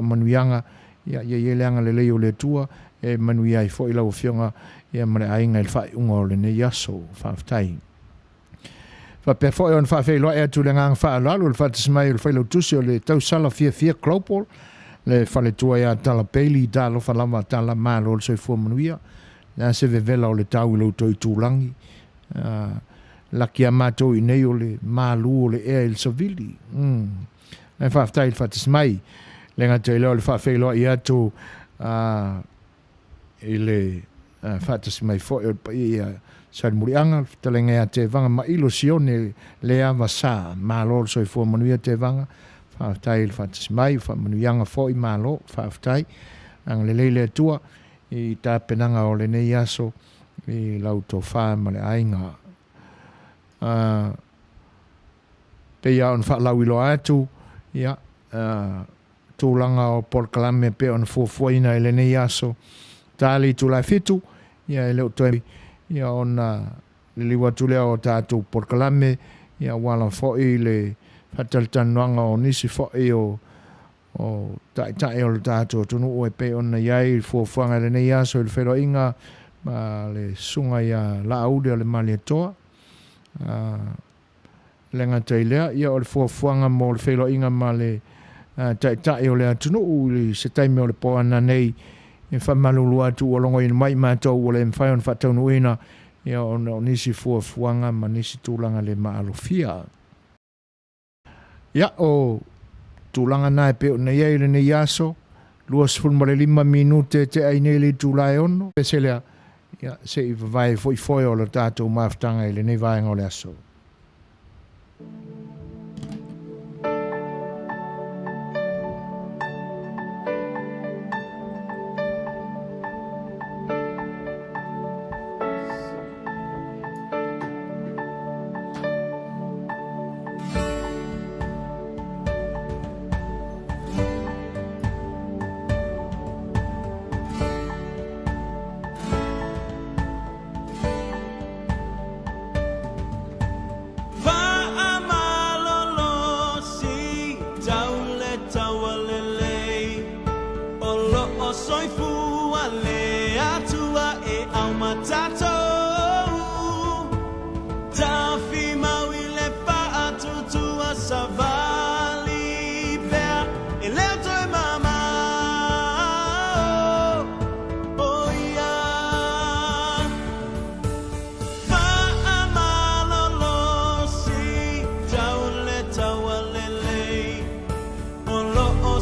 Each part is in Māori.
manuianga ia leanga le leo le tua e manuia I fo I lau fionga ia mare ainga il whaiunga o le ne yaso whaftai. Pe fo on fa fe lo e tu le ngang fa la lo fa tsmai lo fa lo tusi o le tau sala fia klopol le fa le tua ia tala peli da lo fa lama tala ma lo so fo manuia na se ve vela o le tau lo to tu langi la kia mato I nei o le malu o le e il sovili e fa ftai fa tsmai le ngate lo fa fe lo ia tu ile Faatasi mai fo e ia sa murianga talenga te vanga ma ilosione le ava sa malo so fo manuia te vanga fa tai Faatasi mai fa manuianga fo I malo fa tai ang le tua I ta penanga o le nei aso I lauto fa ma le ainga pe ia on fa lawilo atu ia tulanga o Polokalame pe on foina I le nei aso tali tu la fitu ia le to ia ona le liwa tu le o Tatou Polokalame ia wala fo I le fataltanoanga o nisi fo o tai o Tatou tunu o pe ona ia fo fanga le nei aso le Feva'ilia'i ma le sunga ia la aude le malietoa le ngatailea ia o le fo fanga mo le Feva'ilia'i ma le tai o le tunu le se taime o le poana nei e fa malulu atu o longo I mai matou o le mwhai on Talanoaina ia o nisi fuanga ma nisi tūlanga le maalofia. Ia o tūlanga nai pe o nei eile nei aso, 25 minute te aine le tūlae ono. Peselea, ia se I vai foi o le tātou maftanga ele nei vaenga o le aso.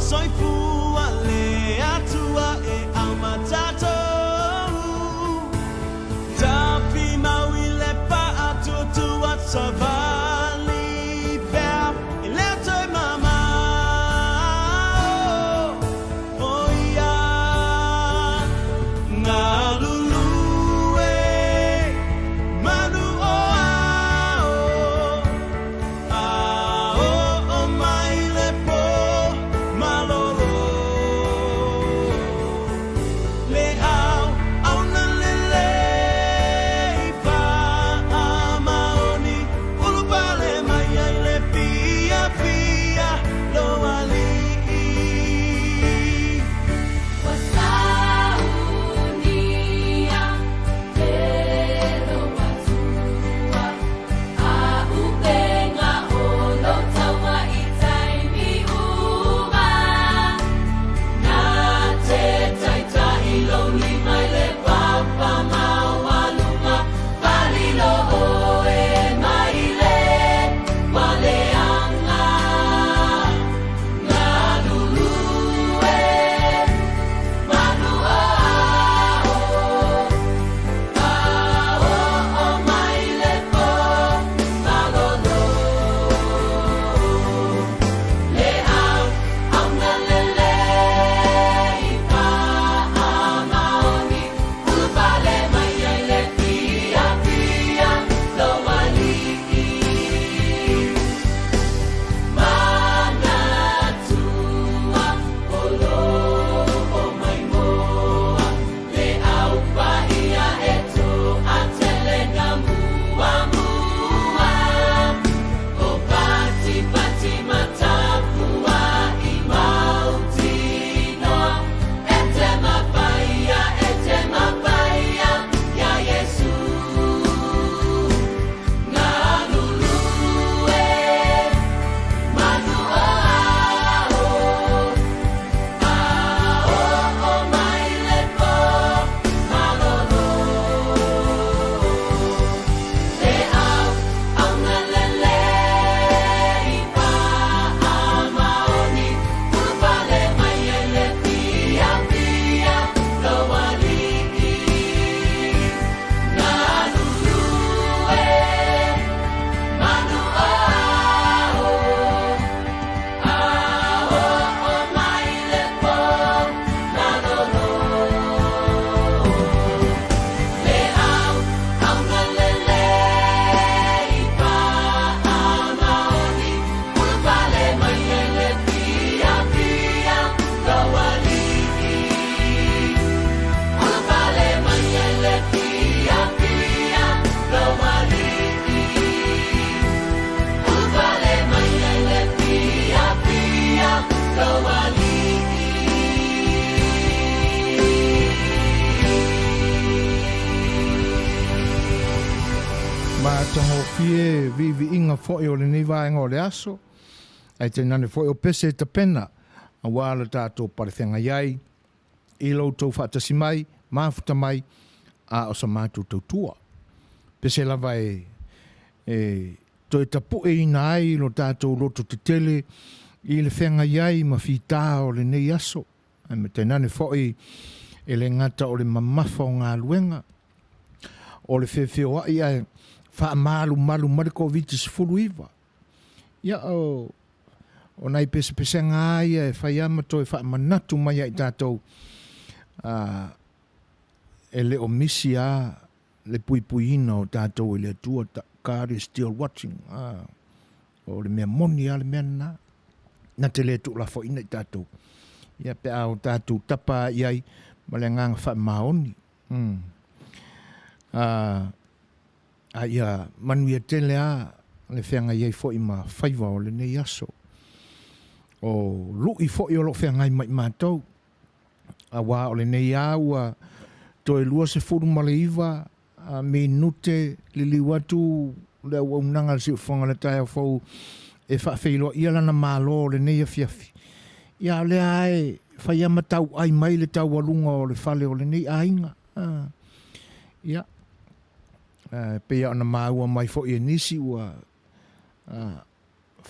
Soifua le atua e fie vivi inga foi o le nei vaenga o le aso. Ai te nane foi o pese ta pena. A wala tātou parethenga iai. I loutou Faatasi mai, mafuta mai, a o sa mātou tautua. Pese lava to e tapu e ina ai lo tātou loto te tele, i le whenga iai ma whita o le nei aso. Ai me te nane foi e le ngata o le mamafa o ngā luenga. O le Feva'ilia'i ai wha malu mariko viti se fulu iwa. Ia o nai pese ngā ai e whai ama to e wha manatu mai ai tātou e le o misi a le puipuina o tātou e le atua God is still watching. O le mea moni a le mea na te le tu la fo ina i tātou. Ia pe au tātou tapa iai ma le nganga wha maoni. Ia Manuia tele a le whenga iai fo i ma whaiva o le nei aso. O lui fo i o lo whenga i mai mātou. A wā o le nei aua to e lua se furu ma le iwa me nute li liwatu le au unanga le siu whanga le tai au fau e whaafeiloa ia lana mālo le nei a fiafi. Ia le ai whai ama tau ai mai le tau walunga o le whale o le nei ainga. Ia. Pea ana māua mai fo i nisi ua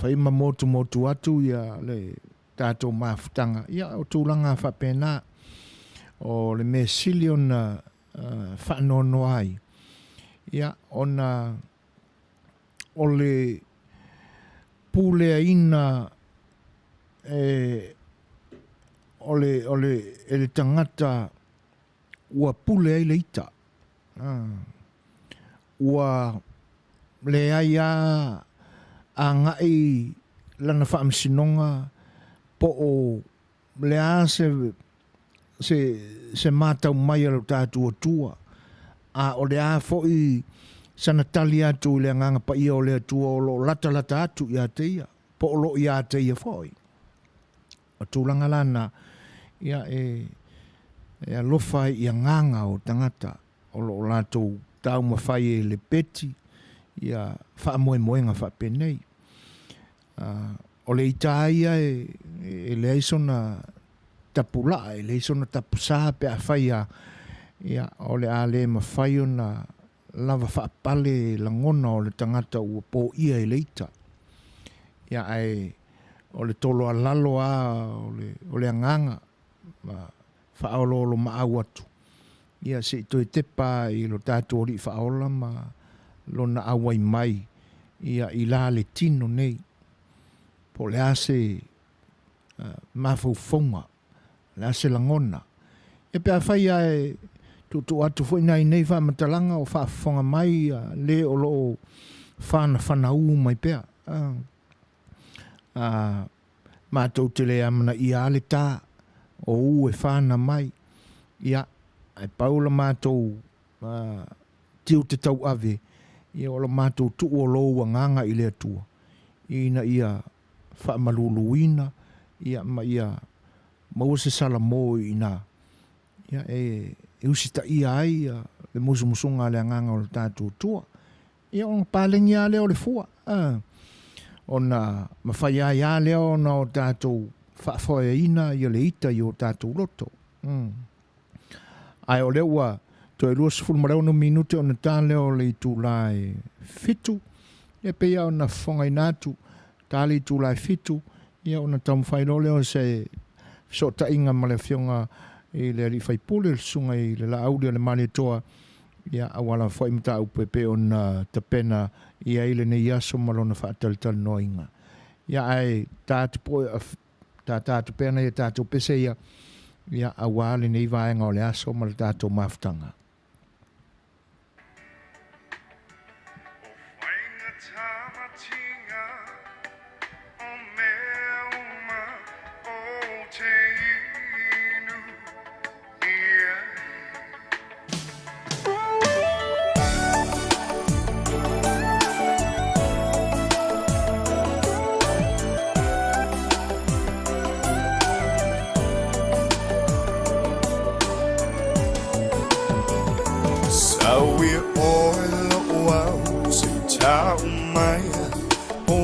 whai ma motu atu ia le tātou mafutanga. Ia o tūlanga whapena o le me sili ona whaanono ai. Ia ona o le pūlea ina o le tangata ua pūlea i le ita. Ua le ai a ngai lana whaamsinonga po o le a se mātau mai alo tātua tua. A o le a foi sana tali atu le nganga pa ia o le atua o lo lata atu ia te ia. Po o lo ia te ia foi. O tūlanga lana ia e alofa ia nganga o tangata o lo latou tau mawhai e le peti ia wha moenga wha penei. O le itaia e le aisona tapula, e le aisona tapusa pe a whaia ia o le a le mawhai o na lava wha pale langona o le tangata ua po ia e le ita. Ia ai o le tolo a lalo o le anganga wha aolo maau atu. Ia se to te pa i lo tātou ori whaola ma lona awai mai ia i la le tino nei. Po le ase mawhauwhaunga, le ase langona. E pia whai ai tutu atu fwoi nei whamatalanga o whaafonga mai le o lo whanau mai pia. Mātou te le amana i ale tā o u e whana mai. Ia ai paula mātou tiu te tau ave ia o lo mātou tu o lo nganga i le atua. Ina ia whaamaluluina ia ma ia maua se sala mo ina. Ia e usita ia ai le musumusunga le nganga o le tātou tua. Ia o palengi a leo le fua. Ona mawhai a leo na o tātou whaafoia ina ia le ita i o tātou loto. Ai o leua, to e lua sifuru marau no minute o na tā leo le i tū lai fitu. E peia o na whongai nātu, tā le i tū lai fitu. Ia o na tamu whaino leo se so ta inga ma le whionga i le ari whaipule le sunga i le la aulia le male toa. Ia awala whai mta au pepe o na tapena ia ile ne iaso malona Talanoaina. Ia ai tātu poe tātu pena ia tātu pese ia awale nei vaenga o le aso ma le tātou mafutanga.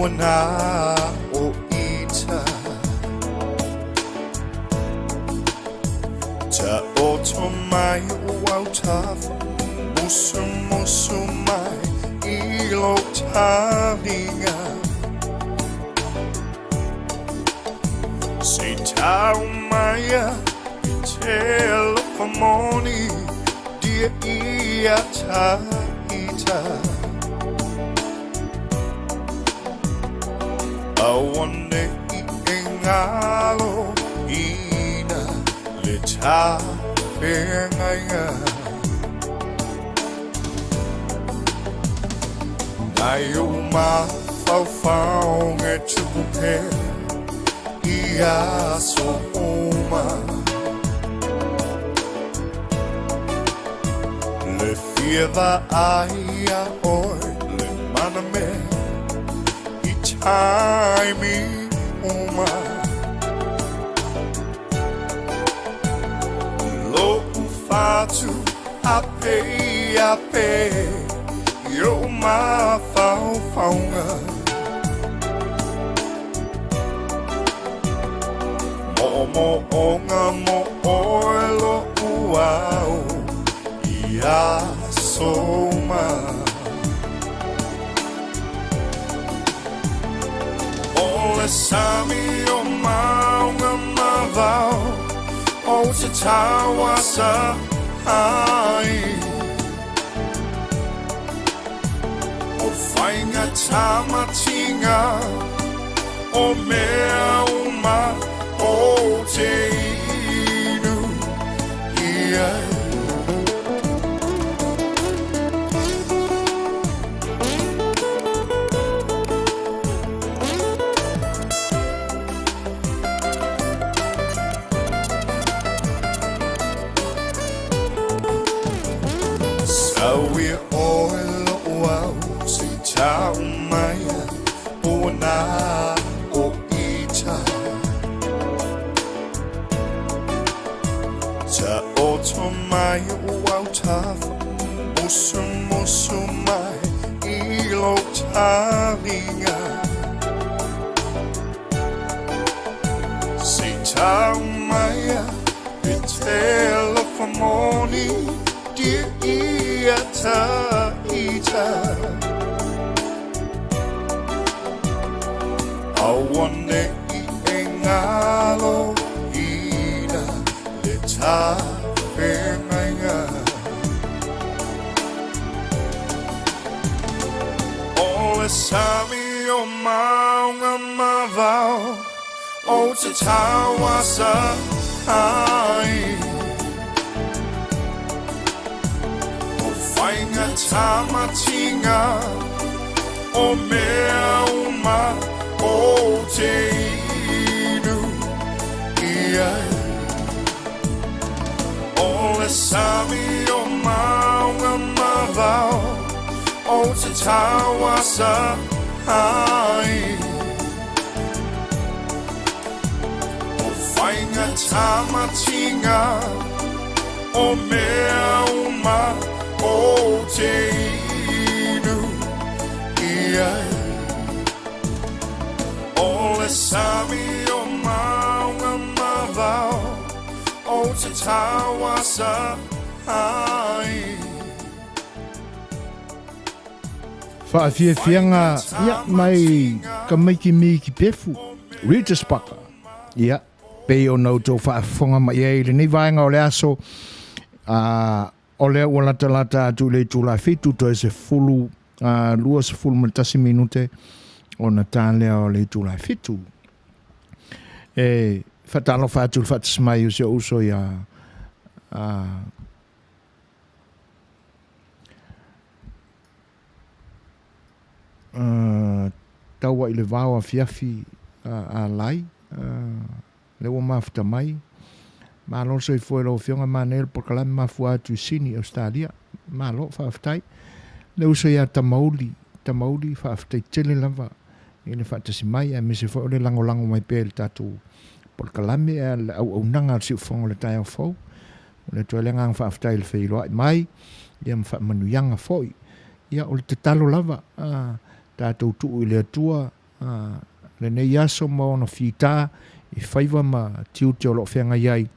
Ona o ita Ta oto mai wau tafa Musu musu mai ilo taringa Se tau maia Telefoni Dia ia ta ita Awane I engalo Ina le ta Whengainga Nai o ma Fau fau nge tupe Ia so oma Le Feva'ilia'i oi Le maname I taimi uma Lo ufatu ape Yo ma fau faunga Mo onga mo oelo uau Ia soma Ole sami o maunga mavau O te tawasa ai O whainga tamatinga O mea uma O te inu ia Sawi oelo wau si tau maia O na o ita Ta oto mai wau tafa Musu musu mai ilo taringa Si tau maia Pe telefoni Dia ia ta ita Awane I engalo Ina le ta Whengainga Ole sami o maunga mavau O te tawasa ai O whainga tamatinga O mea uma O te inu ia Ole sami o maunga mavau O te tawasa ai O whainga tamatinga O mea uma O te inu ia Ole sami o maunga mavau O te tawasa ai Whaafiafianga ia mai ka maiki ki pefu Regis Paka ia pei o nau tō whaafonga mai e le nei vaenga o le aso o le ua lata atu le tūla fitu to e se fulu lua se fulu matasi minute o na tālea o le tūla fitu e whatalo whātul whatasmai o se uso ia taua I le vāua fiafi a lai le ua mafta mai malo so I foi lo fionga manel Polokalame mafua atu sini Australia malo whaaftai le uso ia tamauli whaaftai tele lava I le whaatasi mai a me se foi le lango mai pe le Tatou Polokalame a le au nanga si ufongo le tai au fau le toelenga ang whaaftai le Fai'oa mai ia ma Manuia foi ia o le te talo lava Tatou tuu I le atua le nei aso ma ona fita I whaiva ma tiu te o lo whenga iai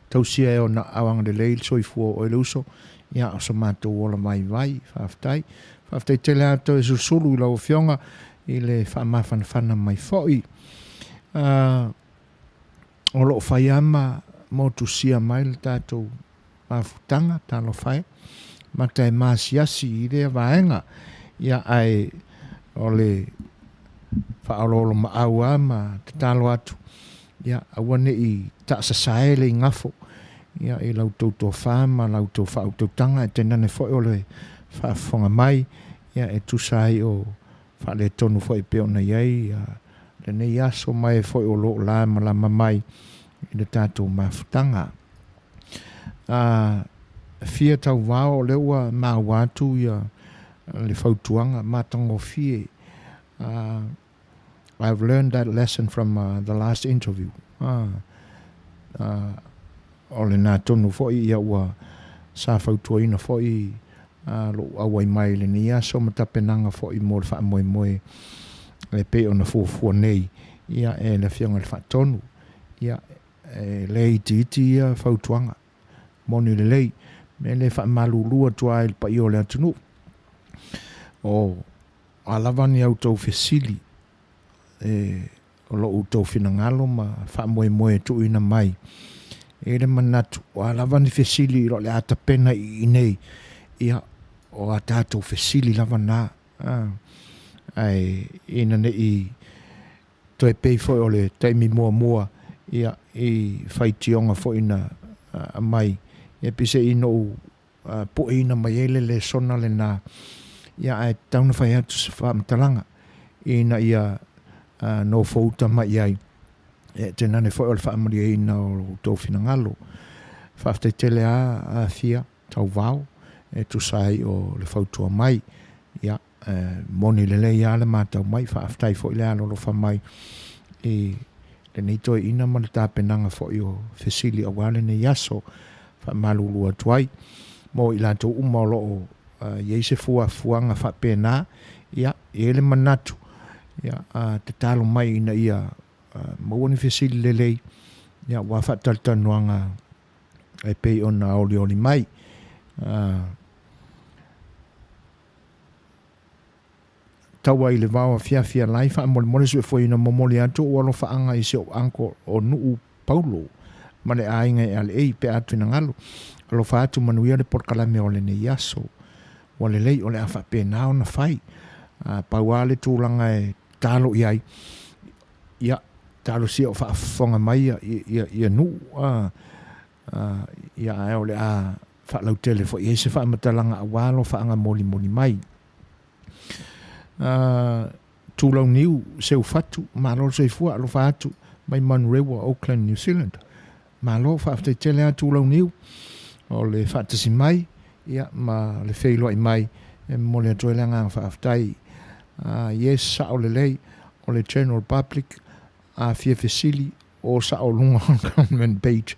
tausia e o na awanga le leil soifua o ele uso ia o sa mātou ola mai vai whaftai te lea to e susulu I lau whionga I le whamawhanawhana mai foi o lo whai ama mo tu sia mai le tātou mawhutanga tālo whai ma tai māsiasi I rea vaenga ia ai o le whaarolo ma aua ma te talo atu ia awane I taasa saele I ngafo ia I lau tautua whama lau tau whautautanga e tenane foi o le whaafonga mai ia e tusai o whaale tonu foi peo na iei le nei aso mai foi o lo la malama mai I le tātou mawhutanga fia tau wao leua Maua atu ia le whautuanga matango fie I've learned that lesson from the last interview. O le nā tonu foi ia ua sa whautuaina foi lo awai mai le ni aso matapenanga foi mo le whaamoemoe le pe ona fuafua nei ia e le whianga le whaatonu ia le iti ia whautuanga moni le lei me le whaamalulua tua il pa io le atunu o alavani au tau fesili o lo utou finangalo ma whaamoemoe tu ina mai e le manatu o alavani fesili lo le atapena I nei ia o a tātou fesili lava nā ai ina ne I toi pei foi o le taimi mua ia I whaitionga foi na mai ia pise ino po ina mai ele le sona le nā ia ai tauna whai atu sa whaamatalanga ina ia no fouta mai ai e tenane foi o le whaamaria ina o tau finangalo whaftai tele a fia tau vau e tu sai o le fautua mai ia moni le le ia le mātau mai whaaftai foi le alo lo wha mai e le nei toi ina ma le tāpenanga foi o fesili a wale ne yaso wha malulua tuai mo I lato umalo o yeise fuanga wha pēnā ia e le manatu ia te talo mai ina ia maua ni fesili le lei ia wa wha talanoaina e pei ona oli mai taua I le vawa fia lai wha mole sue foi ina momoli atu o alo whaanga I se o anko o nuu Paulo ma le ainga e ale ei pe atu ina ngalo alo wha atu Manuia le Polokalame o le ne yaso o le lei o le awha pēnā o na whai paua le tūlanga e talo iai ia talo si o whaafonga mai ia nu ia e o le a whaalau tele fo i se whaamatalanga a walo whaanga moli mai tūlau niu seu fatu malo seifua alo whaatu mai Manuia Auckland New Zealand malo whaaftai tele a tūlau niu o le Faatasi mai ia ma le Fai'oa mai e mo le atoelanga whaaftai yes sa o le lei o le general public a fia fesili o sa o lunga on government page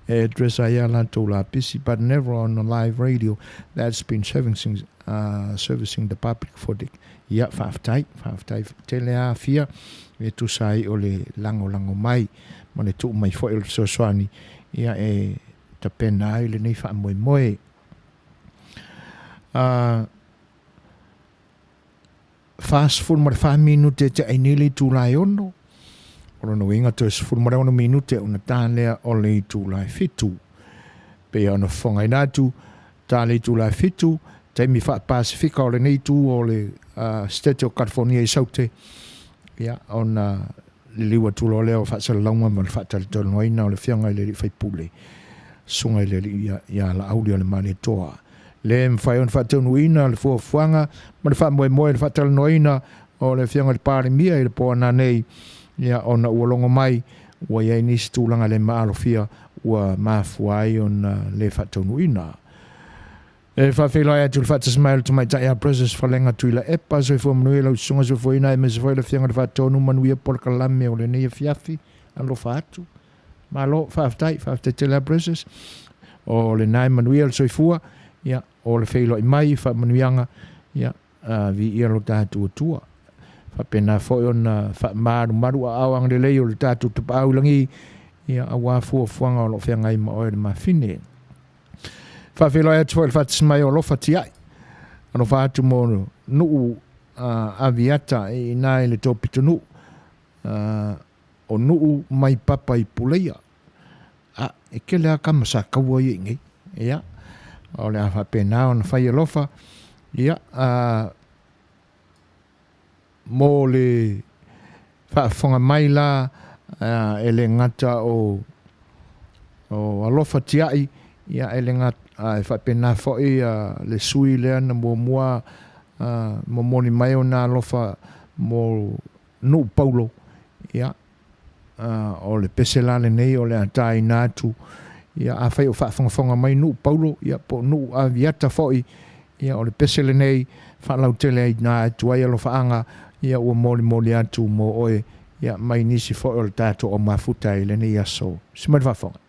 address a ia lantou la pisi but never on a live radio that's been servicing the public for the ia whaaftai tele a fia e tu sai o le lango mai ma le tu mai fo il Suasua ia e tapena ai le nei whaamoemoe fast full ma 5 minute te ainili tu lai ono o no inga to full ma 1 minute una tane o le tu lai fitu pe ona fonga inatu tale tu lai fitu te mi fa Pacifica o le nei tu o le Setu California I saute ia ona le liwa tu lo leo fa sala longa ma fa Talanoaina o le fianga le fai pule sunga le ia la audio le mane toa le mfai on Tataunuina le fuanga ma le whaamoemoe le Talanoaina o le fianga le parimia I le poana nei ia ona ua longo mai ua iai nisi tūlanga le maalofia ua mafuai on le Tataunuina e whawhiloai atu le Faatasi mai le tumai tai a presses whalenga tui la epa so I fua Manuia lau sunga so fuina e mese foi le fianga le Tatou Manuia Polokalame o le nei fiafi alo whaatu ma lo whaaftai te la presses o le nai Manuia le soifua ia o le Fai'oa mai wha manuianga ia vi ia lo tātua tua Whapena fo ona maru awang le leo le tātou te paulangi ia awa fuafuanga o lo whiangai ma oe le mawhine. Whawheloa atu le whatismai o lofa tiai. Ano whaatu mo nuu aviata i nai le tōpito nuu. O nuu mai papa i puleia. E ke lea kamasa kaua i ingi. Ia. O le a whapena o na whai alofa. Ia. Mō le whaafonga mai la e le ngata o alofa tiai. Ia e le ngata e whapena fōi le sui lea na mua mo moni mai o na alofa mo nuu paulo. Ia. O le peselane nei o le atai nātu. Ia a whai o whaafonga mai nuu paulo. Ia po nuu aviata fōi. Ia o le pesele nei whaalau tele ai nā atu ai alo whaanga. Ia ua moli atu mo oe. Ia mai nisi fōi o le tātou o mafuta i le nei aso. Simai whaafonga.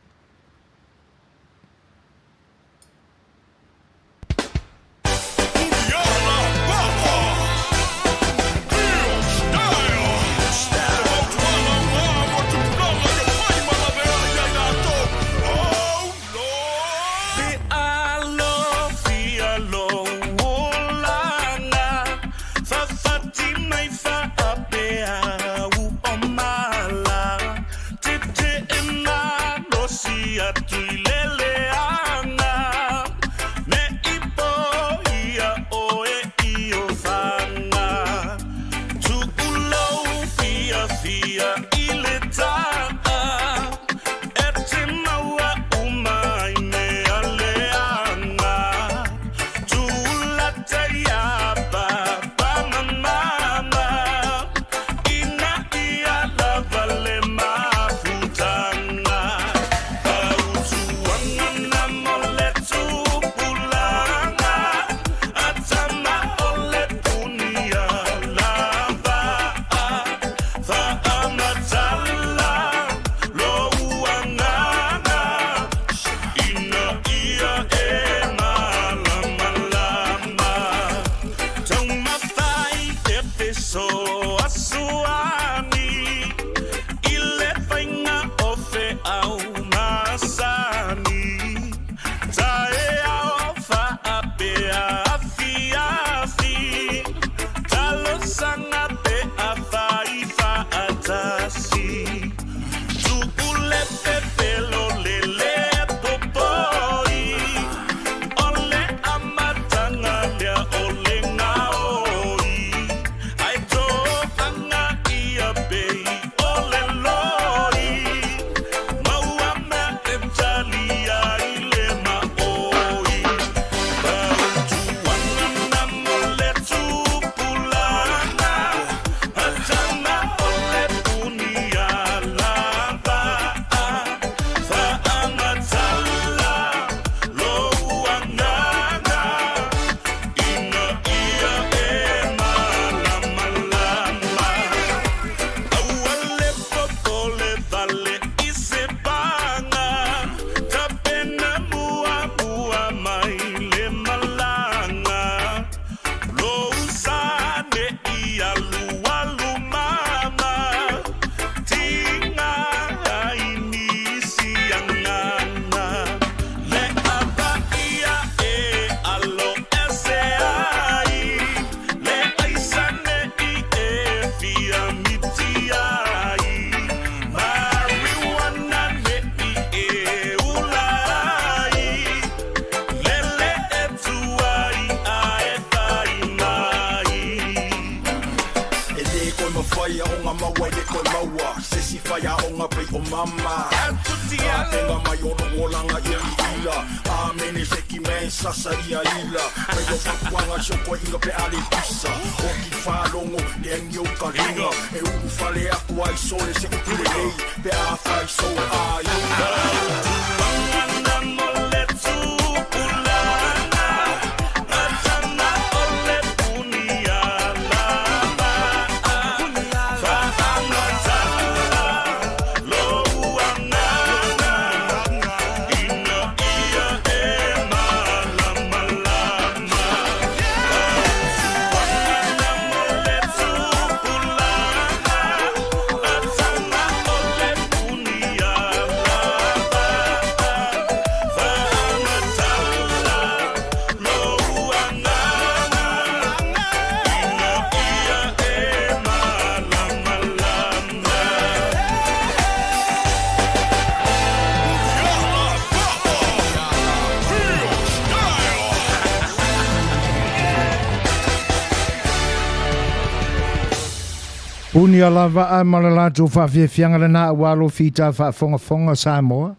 Unia lava a malalatu whawhiawhianga le nā walo whita whaafonga Samoa.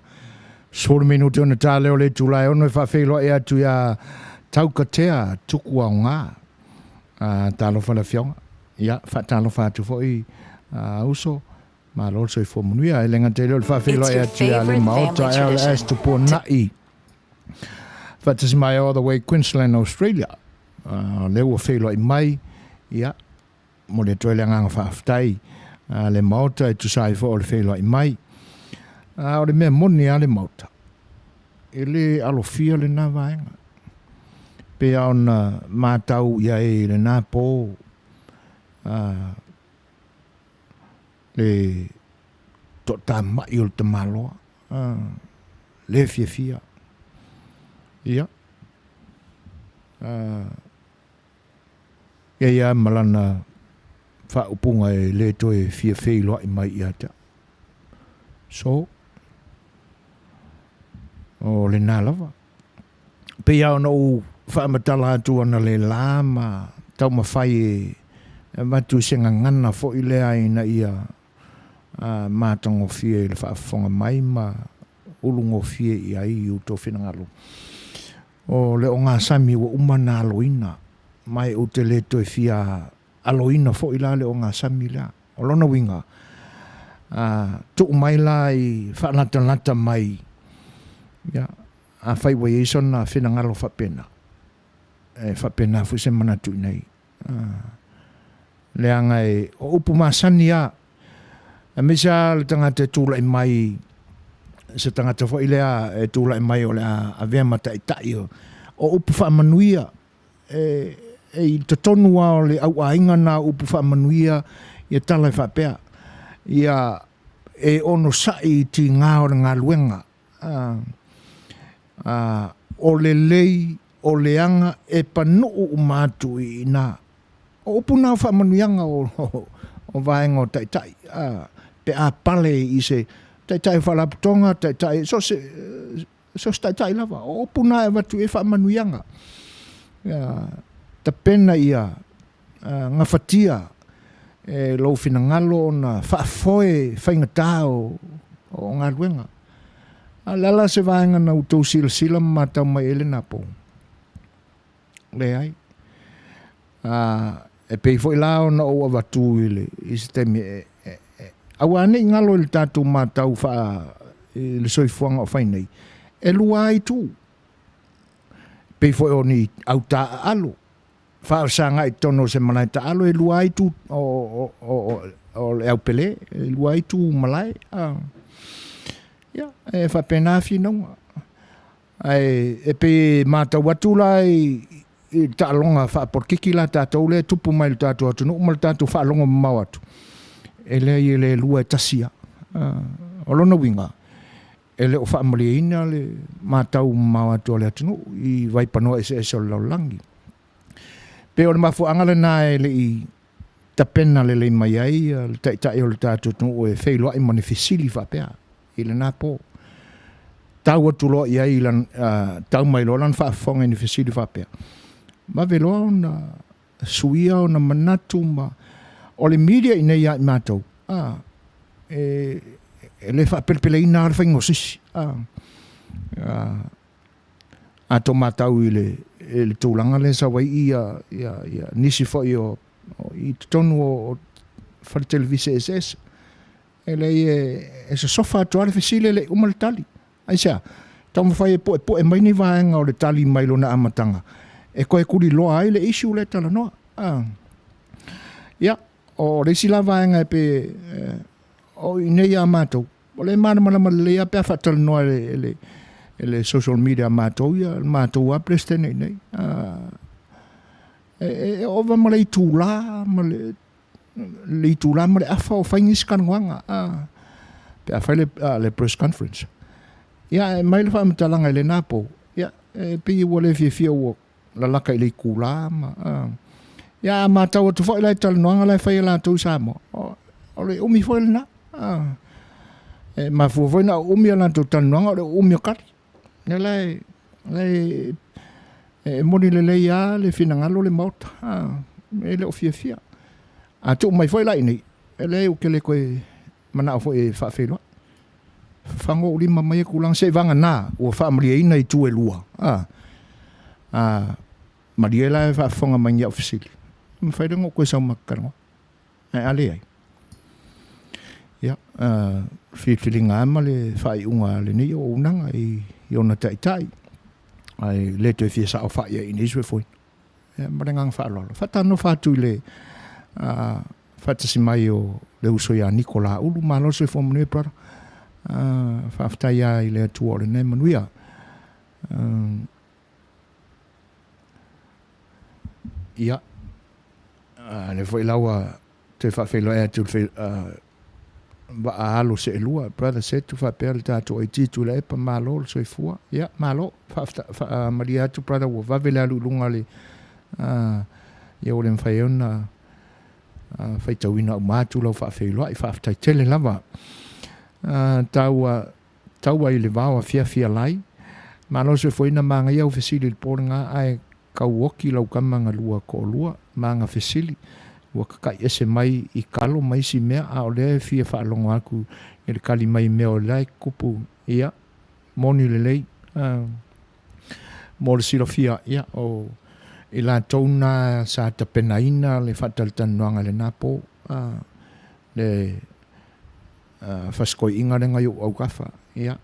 Sore minuti ona tāle o le tūlai ono whawhelo e atu ia taukatea tuku au ngā. Tālo whalawhianga. Ia, whaatalo whaatu fwoi uso. Ma lolso I fo Manuia. E lenga te leo le whawhelo e atu ia le maota e le astu po nai. Faatasi mai all the way Queensland, Australia. Leo whelo I mai. Ia. Mo le toe le nganga whaaftai. Le maota e tusai fo o le whelo I mai. O le mea moni a le maota. E le alofia le nā vaenga. Pea ona mātau ia e le nā pō. Le to tā mai o le te maloa. Le fia. Ia. Ia malana whaupunga e le toe fia wheilo I mai I ata. So, o le nā lava. Pea ona u whaamatala atu ana le lama, tau mawhai e matu senga ngana fo I le aina ia mātango fia I le whaafonga mai ma ulungo fia I ai u tō whenangalo. O le o ngā sami wa umana aloina, mai o te le toi fia aloina fo I la le o ngā sami la. O lona winga, tuk mai la I whaanata mai, ya, a whaiwa ison na whenangalo whapena. Whapena fu se manatu nei. Le anga e, o upu masani a, misa le tangata tūla I mai, se tangata fo I lea e tūla I mai o le a vea mata I tai o upu Manuia, e te tonu o le au ainga na upu Manuia, ia tala I whapea. Ia e ono sai ti ngā o ngā luenga. O le lei, o le anga, e panuu umatu I nā. O upu nā Manuianga o vaenga o tai. Pe a pale I se tai whalaputonga, tai, so tai lava. O upu nā e watu e Manuianga. Ta pena ia, ngā whatia, e lau whina ngalo na whaafoe whaingatao o ngā luenga. A lala se vaenga na utau sila matau mai ele nā pō. Le ai. E pei foi lao na o avatu ile. I se temi awane ngalo il tātou matau le soifuanga o whainei. E lua ai tū. Pei foi o ni au tā alo. Whaosanga I tono se manai ta alo e lua ai tu o le au pele, e lua ai tu malai. Ia, e whapena whinonga. E pe mata watu lai I ta alonga whaaporkiki la tātou le tupu mai le tātou atu, no le tātou whaalonga mau atu. E le lua e tasia. O lona winga. E le o whaamaleina le mātau mau atu le atu no, I waipanoa e se o laulangi. Pe o le mafuanga le nā e le I tapena le mai ai, le tai o le tātou tunu e whailoa I mani whisili whapea, I le nā pō. Tau atu loa I ai tau mai loa lan whaafonga I ni whisili whapea. Ma veloa o na suia o na manatu ma o le media I nei ai mātou. E le whaapelpele I nā le whaingosisi. A to mātau I le tūlanga le sa wai ia nisi foi o I tonu o whare televise SS. E le e se sofa atu ale whisile le umale tali. Ai sea, tau mawhai e po e maini vaenga o le tali mailo na amatanga. E koe kuri loa ai le issue le talanoa. Ia, o le sila vaenga e pe o I nei a mātou. O le mana lea pe a whatalanoa le social media mātou ia, mātou a preste nei. E ova ma le tūlā, ma le afa o whaingis kanuanga. Pe a whai le press conference. Ia, mai le whaamatalanga I le nāpō. Ia, pe I ua le fia ua la laka I le kūlā. Ia, mātou atu whai lai talanoanga lai whai la tau Samoa. O le umi whai le nā. Ma fuwai na umi ala tau talanoanga, o le umi o kari. Le moni le ia le finangalo le maota. E le o fia. A tu mai foi lai nei. ele o ke le koe mana fo e fa felo fango uli mai kulang se vanga na o fa mri ina I tu e lua mariela fa fonga mai ofisili mfai ngo ko sa makano ale ai ya filinga male fai unga le ni o nanga I ona tai ai le te fi sa fa ya ini so foi marengang fa lo fa tano fa tu le Faatasi mai o le uso ya Nikola ulu malo se fo mne pra fa ya I le tu o le Manuia ia le foi lawa te fa felo e tu fe ba alo se lua brother Setu fa per Tatou I tu le pa malo so fua ia malo fa maria tu brother wo va vela lunga le ia o le faiona fai tauina ma tu lo fa felo I fa tai tele lava tau I le va fia lai malo so foi na manga ia ofisili pornga ai kauoki lau kamanga lua ko lua manga fesili wa ka ese mai I kalo mai si mea a ole fia fa longo aku e le kali mai mea o lai kupu ia moni le lei mo le silo fia ia o I la tauna sa ta penaina le fatal tanuanga le napo le faskoi inga renga yo au kafa ia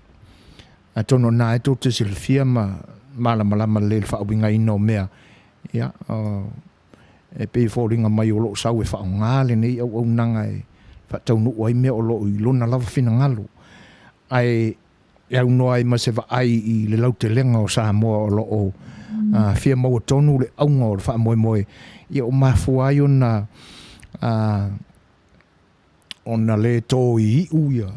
a tono na e to te silfia malama le fa winga ino mea ia e pe foringa mai o lo sau e fa ngale nei au nanga e fa tau no ai me o lo I lona lava fina ngalo ai au no ai ma se va ai I le lau te lenga o Samoa o lo o fia mau tonu le au ngor fa moe ia o mafu ai ona ona le to I uia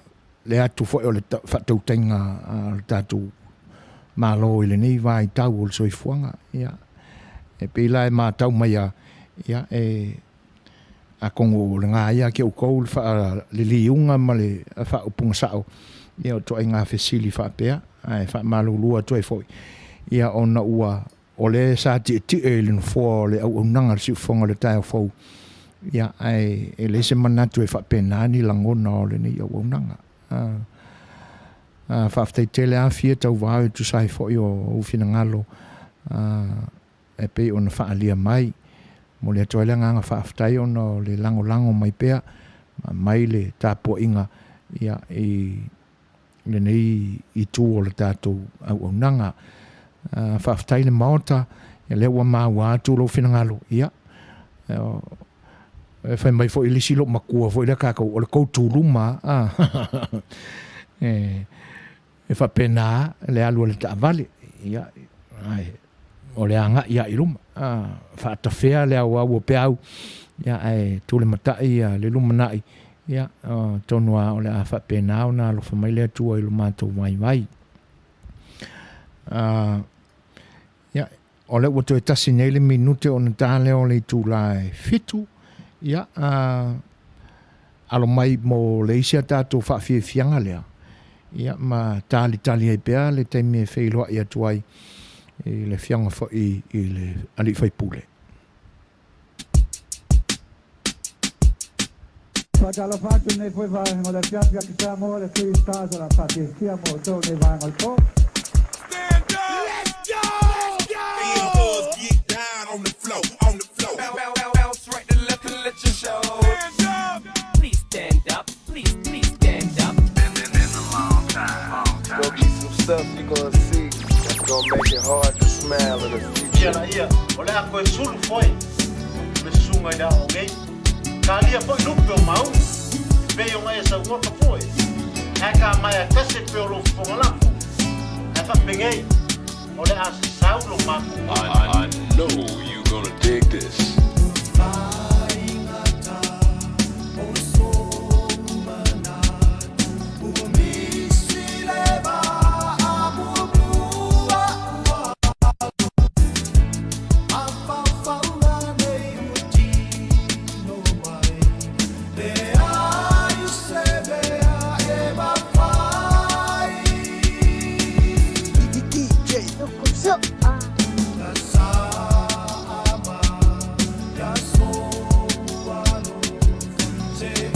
le atu fo o le fa tau tenga Tatou malo I le nei vai tau o soi fuanga ia e pe lai ma tau mai ia a kongo le nga ia ke o ko fa le liunga ma le fa o punga sao ia o to nga fesili fa pe ai fa malo lua to foi ia ona ua o le sa ti le fo le o nanga si fonga le tai fo ia ai e le se manatu e fa pena ni langona o le ni o nanga fa ftai tele a fia tau vai tu sai fo o fina ngalo e pe ona fa alia mai mo le toile nga fa ftai ono le lango mai pea mai le tapo inga ia le nei I tu o le Tatou au nanga fa ftai le maota ia le wa Maua tu lo fina ngalo ia e fa mai fo I lisi lo makua fo I le kako o le koutu luma e fa pena le alu le tavale ia ai o le anga ia I luma fa ta fea le au pe au ia ai tu le matai ia le luma nai ia tonua o le fa pena ona lo fa mai le tu I luma to vai ia o le woto tasi nei le minute ona tale o le tu lai fitu ia alo mai mo le isia Tatou fa fianga lea ia ma tali e pea le taimi e Feva'ilia'i atu ai I le fianga fo I le ali fai pule. Fatala fatu ne foi vai mo le fianga che Samoa le tui stasa la fatti siamo to ne vai al po. Stand up! Let's go! Let's go! Get down on the floor, on the floor. Bounce right to left and let you show. Stand up! Please stand up. Please stand up. Been a long time. Gonna be some stuff you gonna see that's gonna make it hard to smile in the future. Ia, ole a koe sulu foi. Me sunga I da o gei. Ka lia foi lupe o mau. Vei o ngai sa ngota foi. Haka mai a kase pe o lo Polokalame. Haka pengei. Ole a saulo maku. I know you're gonna dig this. Say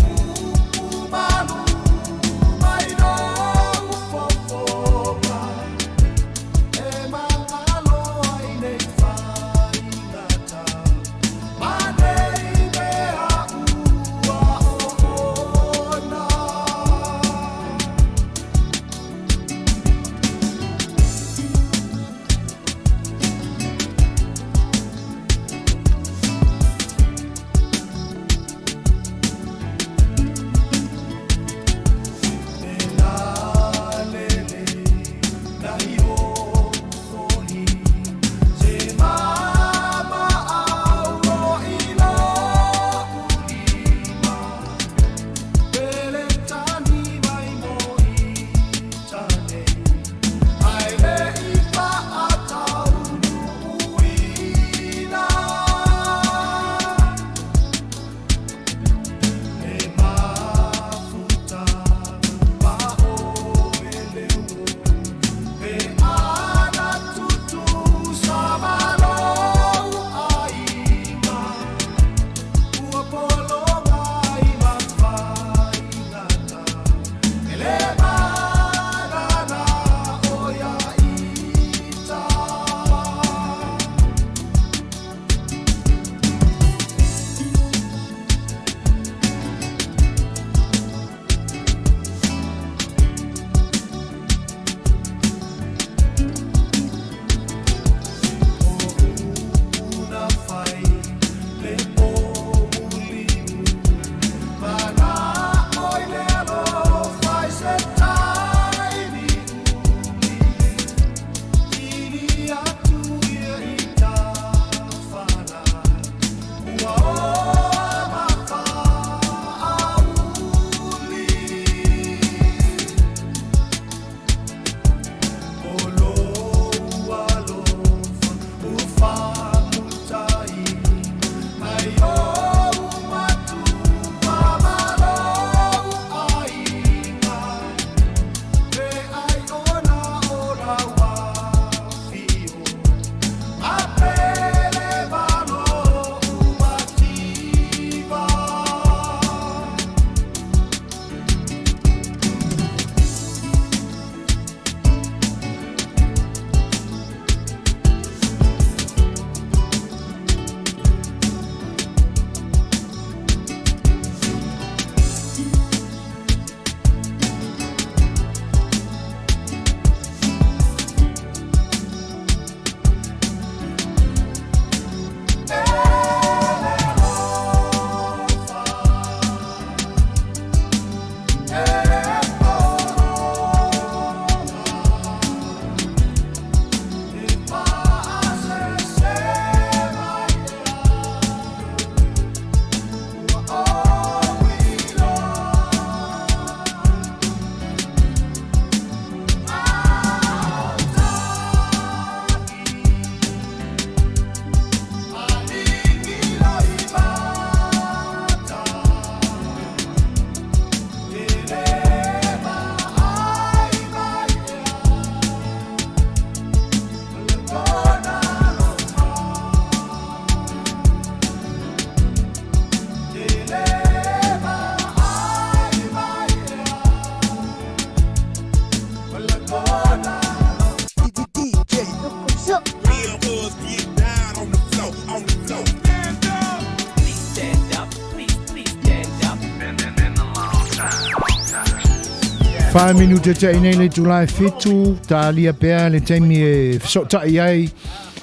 5 minute te ine le July fitu talia pea le taimi e sota iai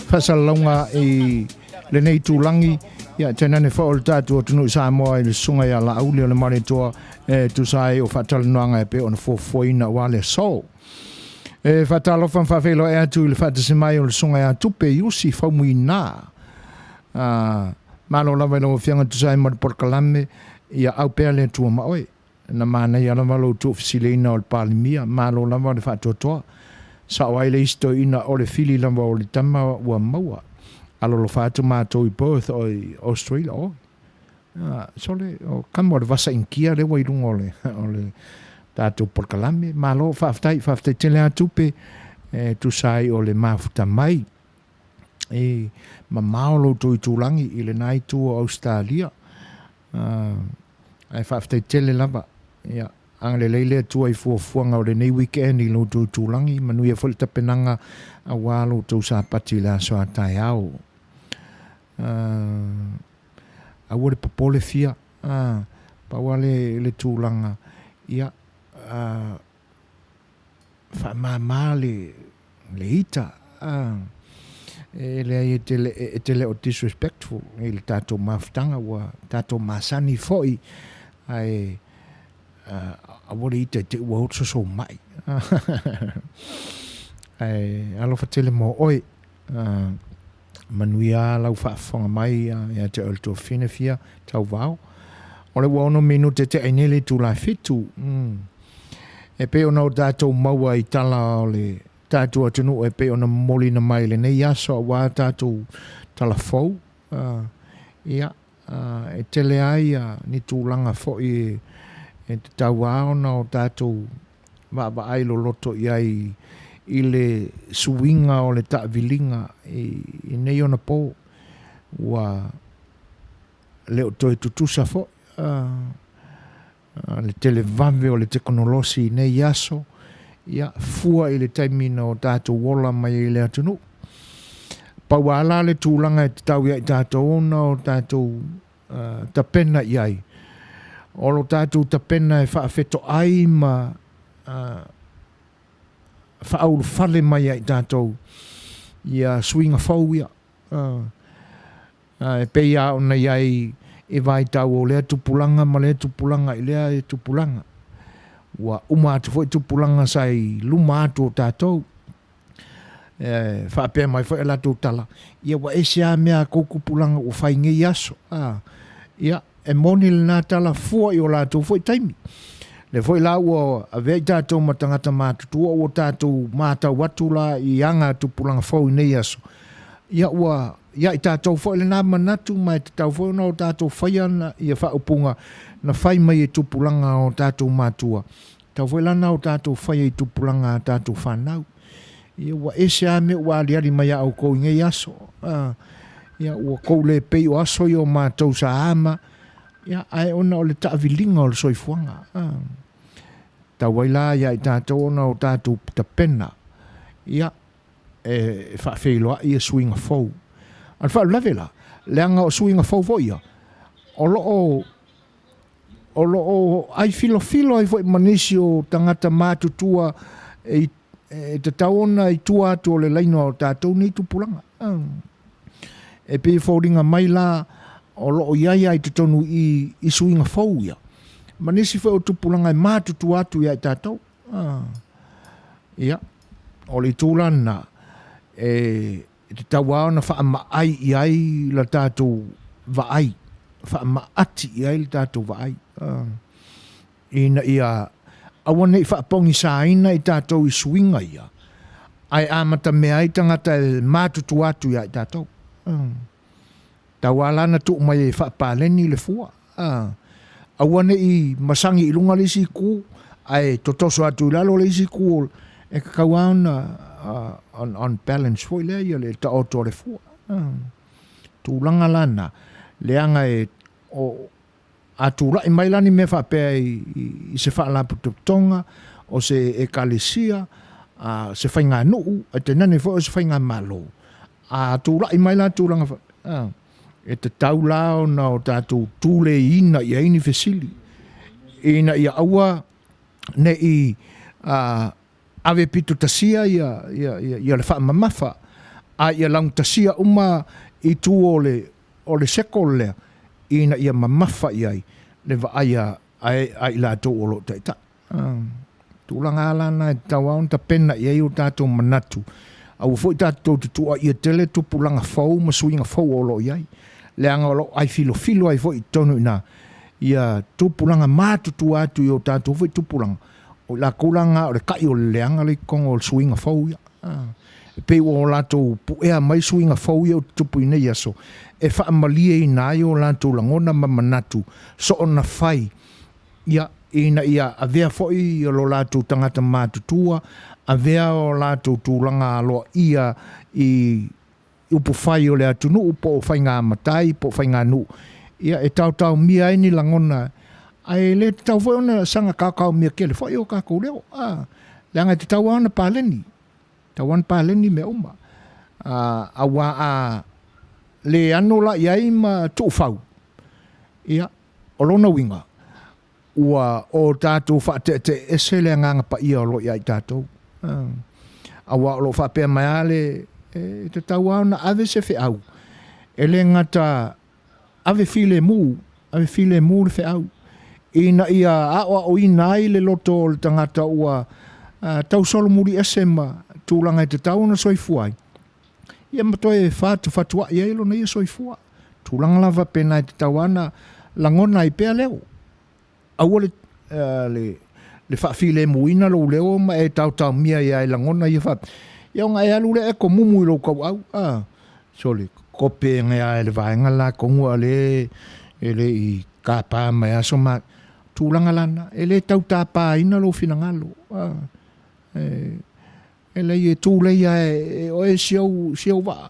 fasalonga e le nei tulangi ya tenane fa o tatu tunu Samoa le sunga ya la uli le mare toa tu sai o Talanoaina pe on foina wale so e fatalo fan favelo e tu le Faatasi mai o le sunga ya tupe yusi fa muina malo lava no fianga tu sai mo Polokalame ia au pea le tu ma oi na mana ia lava lo tu fisilina o le palimia malo lava le fatotoa sa wai le isto ina o le fili lava o le tama ua Maua alo lo fatu mato i Perth o Australia o so le o kamo le vasa inkia le wai lungo o le Tatou Polokalame malo faftai tele atupe tu sai o le mafuta mai e mamao tu i tulangi i le nai tu o Australia ai faftai tele lava ia ang le leile tu ai fuafuanga o le nei weekend i lo tu tulangi Manuia fol tapenanga a walo tu sa pati la so atai au a wole popole fia pa wale le tulanga ia fa mamale le ita le tele o disrespectful il tato maftanga wa tato masani foi ai a wole ita te wo so mai ai alo fatele mo oi Manuia lau whaafonga mai ia te alto fia tau vau o le wono minute te ainele tu la fitu e pe ona o tatou Maua i tala o le tatou atunu e pe ona molina mai le nei aso a wā tatou tala fau ia e tele ai ni tūlanga fo e te tau aona o tatou wa ai lo loto iai i le suinga o le ta'vilinga i nei ona po wa le o toi tutusa fo le televave o le teknolosi nei aso ia fua i le taimina o tatou wola mai i le atunu pauala le tūlanga e tau ia i tatou ona o tatou tapena iai o lo tatou tapena e whaafeto ai ma whaau fale mai ai tatou ia swinga fau ia e peia ona iai e vai tau o lea tupulanga ma lea tupulanga i lea e tupulanga wa atu foi tupulanga sai luma atu o tatou whaapea mai foi la tala ia wa ese a mea koukupulanga o whainge i aso ia e moni le nā tala fua i o lātou foi taimi le foi la ua a vei tatou matangata mātutua o tatou mātau atu la i anga tupulanga fau i nei aso ia ua ia i tatou foi le nā manatu mai te tau foi o tatou whaiana ia whaupunga na whai mai e tupulanga o tatou mātua tau foi lana o tatou whai e tupulanga tatou whanau ia ua ese a me ua aliari mai au kou i ngei aso ia ua kou le pei o aso i o mātou sa ama ia ai ona o le ta'avilinga o le soifuanga tau waila ia i tatou ona o tatou tapena ia e whaafeiloa ia swinga fau al fa lavela leanga o swinga fau voia o lo ai filo ai foi manisi o tangata matutua e te taona i tua atu o le laino o tatou nei tupulanga e pe fōringa mai la o lo iai ai te tonu i swinga fau ia manisi foi o tupulanga i matutua atu ia i tatou ia o le tūlana te tawa na fa ma ai ai la tatou va ai fa ma ati ai la tatou va ai ina ia awane fa pongi saina i tatou i swinga ia ai amata me ai tangata matutu atu ia i tatou tawala na tu mai fa paleni le fua awane i masangi i lunga le siku ai totoso atu lalo le siku e kawana on balance foi le ia le ta auto le fua tūlanga lana leanga e o atula i mai lani me fa pe i se fa la putonga o se e kalesia se fa nga no te nane fo se fa nga malo atula i mai la tūlanga e te taula o na o tatu tule ina i aini fesili ina ia aua ne i ave pitu tasia ia le whaamamafa, a ia lang tasia uma I tu o le seko lea, ina ia mamafa iai, le va aia ai la tō o lo taita. Tūlanga alana e tawao ta pena iai o tātou manatu. Au fo I tātou te tua ia tele tupulanga fau, masuinga fau o lo iai. Leanga o lo ai filo ai fo I tonu ina. Ia tupulanga mātutu atu I o tātou fo I tupulanga. O la kulanga o le kai o leanga le kongo o suinga fau ia. Pe o lato puea mai suinga fau ia o tupu ina ia so. E whaamalie I nai o lato langona mamanatu. So ona fai. Ia ina ia avea foi o lo lato tangata mātutua. Avea o lato tūlanga aloa ia I upu whai o le atunu. Upo o whai ngā matai, po whai ngā nu. Ia e tau mia ini langona. Ai le tau foi ona sanga kakao mia kele. Foi o kakao leo. Leanga te tau ana pāleni. Tawan pāleni me uma. Awa le anola iai ma tūwhau. Ia, o lona winga. Ua o tātou whaate ese le nganga pa ia o lo iai tātou. Awa o lo whapea mai ale te tau ana ave se whiau. Ele ngata ave file mu le whiau. Ina ia awa o inai le loto o le tangata ua tau solo muri ese ma tūlanga I te tau na soifuai. Ia matoe whatua ia ilo na ia soifua. Tūlanga lava pena I te tau ana langona I pea leo. Aua le whaafile muina lo leo ma e tau mia ia I langona ia wha. Ia nga e alu le e ko mumu I lo kau au. So le kope nga e le vaenga la kongu ale ele I kapa mai aso ma tūlanga lana. Ele tau tāpā ina lo finangalo. Ele e tūle ia o e siau wa.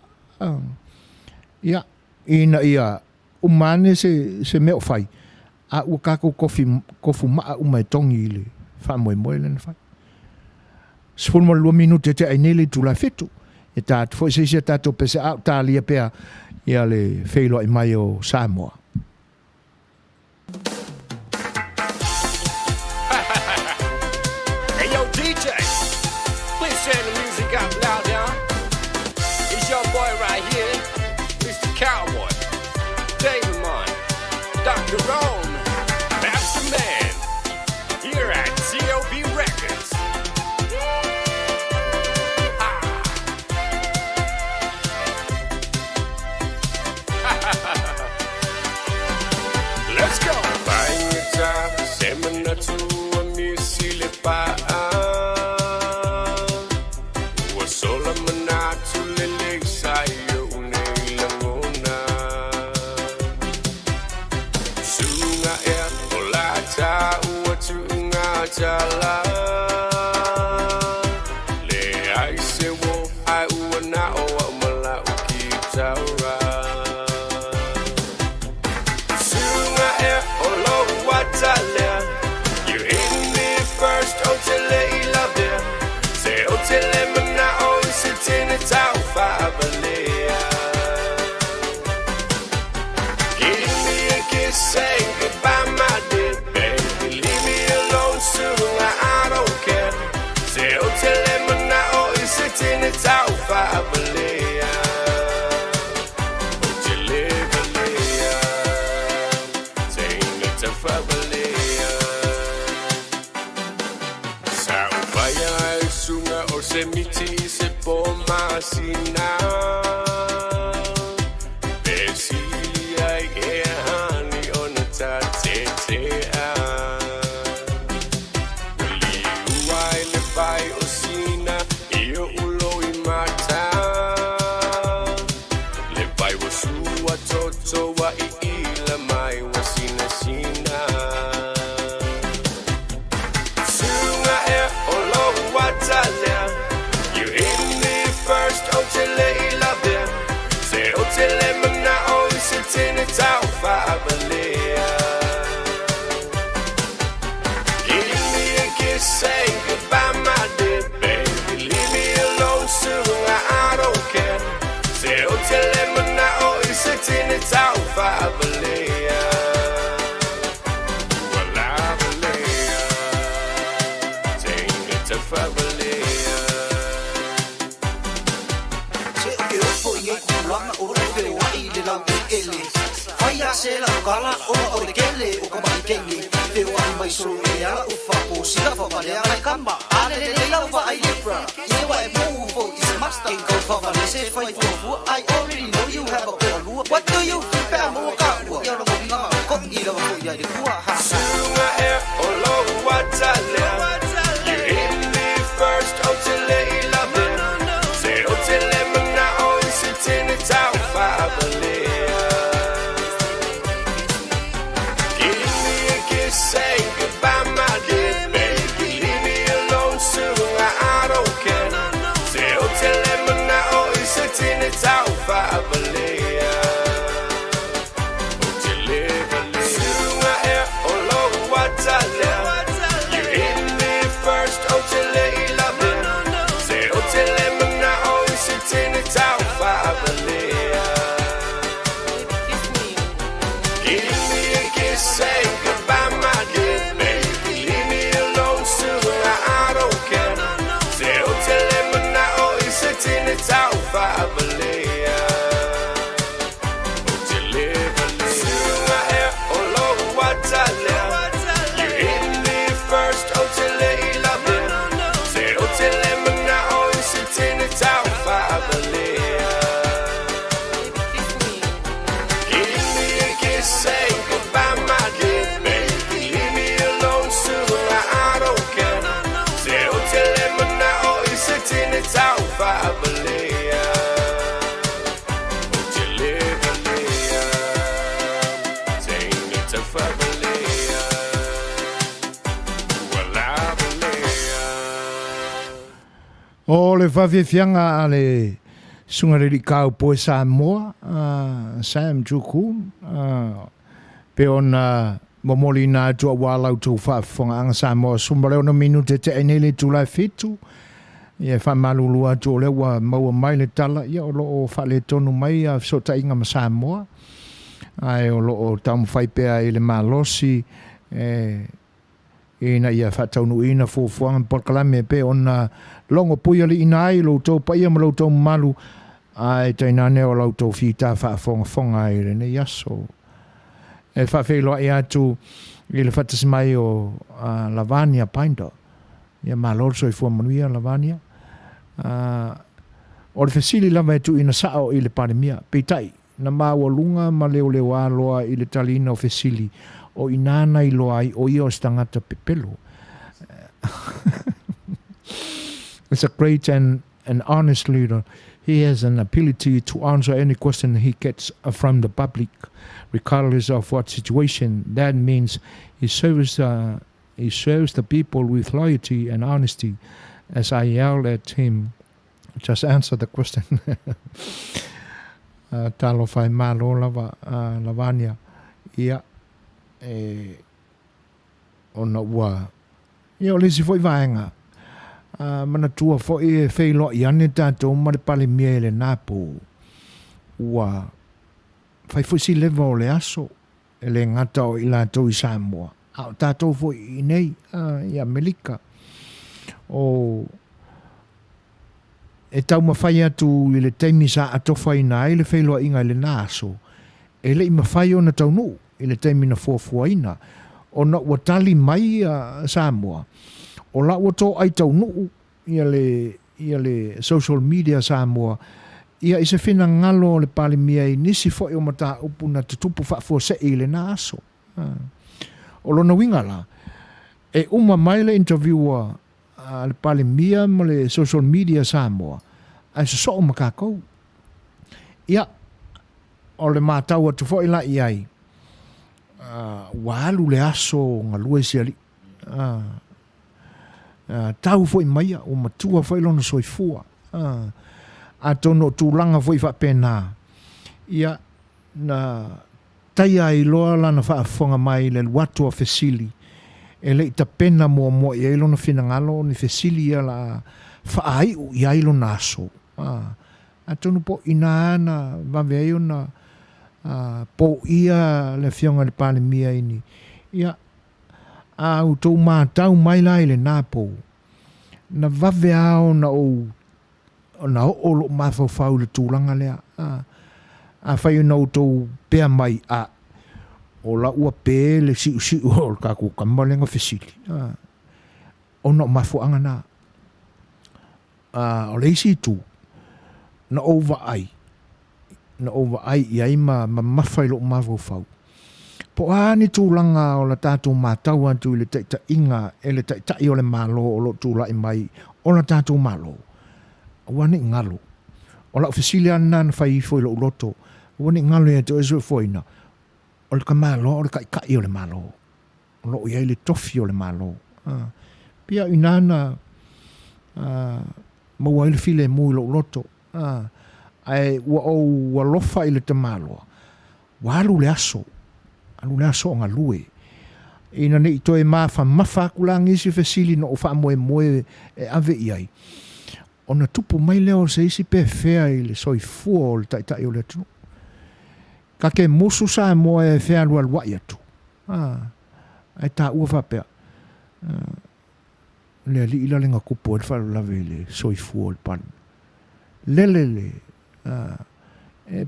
Ia, ina ia umane se meo fai. A ua kako kofu maa umai tongi ile. Wha moe lena fai. Sifunu lua minute te ainele tūla fetu. E tātu, fo se tātou pese au tālia pea ia le Fai'oa mai o Samoa. Hey yo DJ, please turn the music up loud down. It's your boy right here, Mr. Cowboy, David Mon, Dr. Rome, Master Man, here at COB Records. Let's go. Buying a job, seminar to a misile pa. Was sola manatu lele sayo unelangona. Sunga e olata uatunga jala. Le ai se wo ai uana o mala ukitaura. You hit me first, oh till I love you. Say oh till I'm not always sitting in town Feva'ilia'i. Give me a kiss, saying goodbye, my dear baby. Leave me alone soon, I don't care. Say oh till I'm not always sitting in town Feva'ilia'i. Oh till Feva'ilia'i, saying it's a Feva'ilia'i. Sunga o se miti se poma sina. Feva'ilia'i e hani ona tatetea. Wali uai le pai o sina I o ulo I mata. Le pai o sua toto wa I ila mai wa sina sina. You hit me first, oh till Langa o le Feva'ilia'i le lau ele Faia se la kala o le kele o ka mai kele Feva'ilia'i mai solo e ala o fapo sila whawalea mai kamba Ale le lau wa'ailipra Ie wa e mou fo i se master King kau whawale se whai fuafua I already know you have a koalua What do you think pēr mo ka ua Ia rongo vinga ma ko i rawa ko ia de kua ha Sunga e o lo watalea You hit me first o te le I love it Se o te le mana o I se tene tau whaabalea Give me a kiss, say goodbye my dear baby Leave me alone soon, I don't care Se o te le mana o I se tene tau whaabalea O te le balea Sunga e o lo watalea You hit me first, o te le I love it Se o te le mana o I se tene tau whaabalea Give me a kiss, say goodbye my dear baby Leave me alone soon, I don't care Se o te le mana o I se tene tau whaabalea O te le balea Sunga e o lo watalea You hit me first, o te le I love it Se o te le mana o I se tene tau whaabalea Give me a kiss, say goodbye my dear baby Leave me alone soon, I don't care Se o te le mana o I se tene tau whaabalea O te le balea Tene tau whaabalea Wala balea O le whawhiwhianga a le sungariri kau poe Samoa, Sam Jukun, pe ona momoli nā tua wālau tū whawhonga anga Samoa sumbareo na minute te enele tūlai whetu. Ia whamalulua tō lewa maua mai le tala, ia o loo whale tonu mai a sota inga ma Samoa. Ai o loo tamu whaipea i le malosi, ina ia whataunu ina fuafuanga Polokalame pe ona longo puia li ina ai lo tō paia ma lo tō malu ai tainane o lo tō whita whaafonga ai re ne yaso. E whawhiloa atu i le Faatasi mai o Lavania painda. Ia malorso i fua Manuia Lavania. O le fesili lava e tu ina sao i le panemia. Peitai, na maua lunga ma leo leo aloa i le talina o fesili o inana i loa ai o ia o stangata pepelo. It's a great and honest leader. He has an ability to answer any question he gets from the public, regardless of what situation. That means he serves the people with loyalty and honesty. As I yelled at him, just answer the question. Talo fai malo lavania. Ia. Ona ua. Ia o lesi foi vaenga. Mana tua fo e Feva'ilia'i ane Tatou ma le pale mia le napo. Ua fai fo si leva o le aso e le ngata o i lātou I Samoa. A Tatou fo I nei I Amerika. O e tau mawhai atu I le teimi sa atofa ina I le Feva'ilia'i inga I le naso. E le I mawhai o na taunu I le teimi na fuafua ina. O na watali mai Samoa. O la o tō ai tau nuu ia le social media Samoa. Ia I se whina ngalo le pale mia I nisi fo o mata upu na tutupu whaafua se I le na aso. O lona wingala. E uma mai le interviewer le pale mia ma le social media Samoa. Ai se so o makakou. Ia o le mātau atu fo I la I ai. Walu le aso ngalua si ali. Tau foi maia o matua foi lona soifua. A tono tūlanga foi whapena. Ia na taia I loa lana whaafonga mai le watua fesili. E le ita pena mua I ailo na whinangalo ni fesili ia la whaaiu I ailo naso. A tono po ina ana waweaio na po ia le fionga le pale mia ini. Ia a u tau mātau mai lai le nāpou. Na vave ao na o lo mawhawhau le tūlanga lea. a whai no tō pēr mai a o la ua pē le si o ka ku kamalenga fesili. O no mafuanga nā. O le isi tū. Na over ai. Na over ai iai ma mawhai lo mawau whau. Po ani tūlanga o la tātou mātau atu i le taita inga e le taita i o le malo o lo tūla i mai o la tātou malo. Wane ngalo. O la ofisili ana na whai fo i lo uloto. Wane ngalo e to e zui foina. O le ka malo, o le ka i o le malo. O lo iai le tofi o le malo. Pia inana Maua i le file mu i lo uloto. Ai ua o ua lofa i le te malo. Walu le aso. Alu le aso ngā lue. Ina ne i toi mafa kulangi isi fesili no o wha moe e ave iai. O na tupu mai leo se isi pe fea i le soi fua o le taitai o le tunu. Ka ke musu sa moe fea lua lua i atu. Ai ta ua whapea. Le li ila le ngā kupo e whalu lawe le soi fua o le panu. Lele.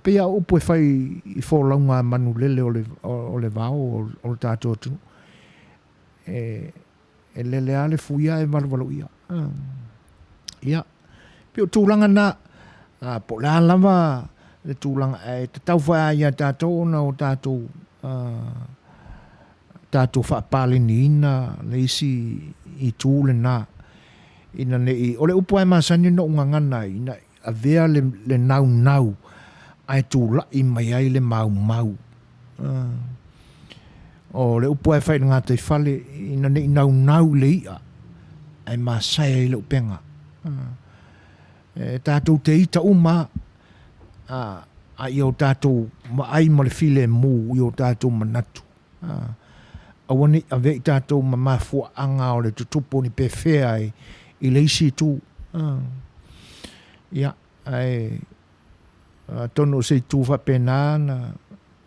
Pea upu e whai i wholaunga manu lele o le vao o le tātou tunu. E lele ale fuia e walu ia. Ia. Pio tūlanga na. Po la lava le tūlanga e te tau whaia ia tātou na o tātou tātou whaapale ni ina le isi i tūle na. Ina ne i ole upu ai masani no ngangana ina a vea le nau ai tūla i mai ai le mau. O le upu ai whai ngā te whale ina ne i nau le ia ai masai ai le upenga. Tātou te ita uma a i o tātou ma ai ma le file mu i o tātou manatu. Awani a vei tātou ma mafua anga o le tutupo ni pe whea i le isi tū. Ia, ai tono se tū whapena na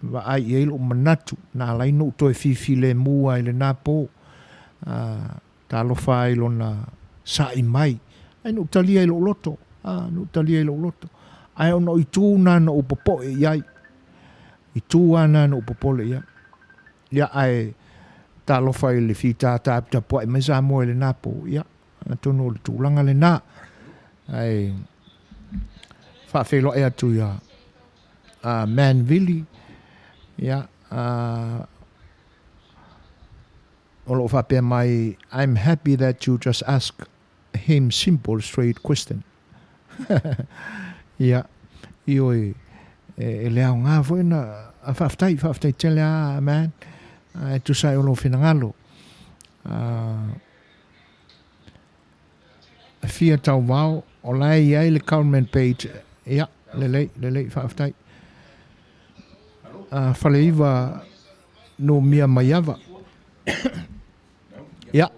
wa ai i eilo manatu na lai no toi file mua i le nāpō. Tālo whai lo na sa i mai. Ai no talia i lo loto. No talia i lo loto. Ai ono i tū na no upopo e iai. I tū ana no upopo le iai. Ia ai tālo whai le whita tāpita poa i mai sa moe le nāpō. Ia, tono le tūlanga le nā. Ai whawhelo e atu ia Manville. Ia, olo whapea mai, I'm happy that you just ask him simple, straight question. Ia, ioi, e leo ngā fwena, a whaftai tele a man, e tu sai olo whinangalo. Fia tau wau, o lai iai le government page, ia, lelei, whaftai. Whaleiwa no mia maiawa. Ia.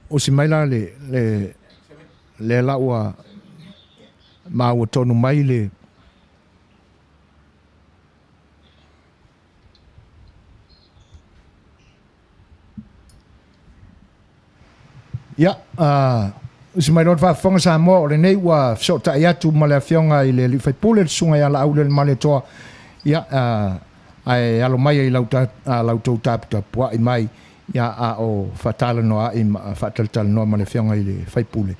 O si maila le laua maua tonu mai le ia, si mai rot whaafonga sa moa o le nei ua sota i atu ma le awhionga i le li whaipule sunga i ala au le male toa. Ia, ai alo mai i lautou tāpita pua i mai ia a o Talanoaina i Talanoaina ma le whionga i le whaipule.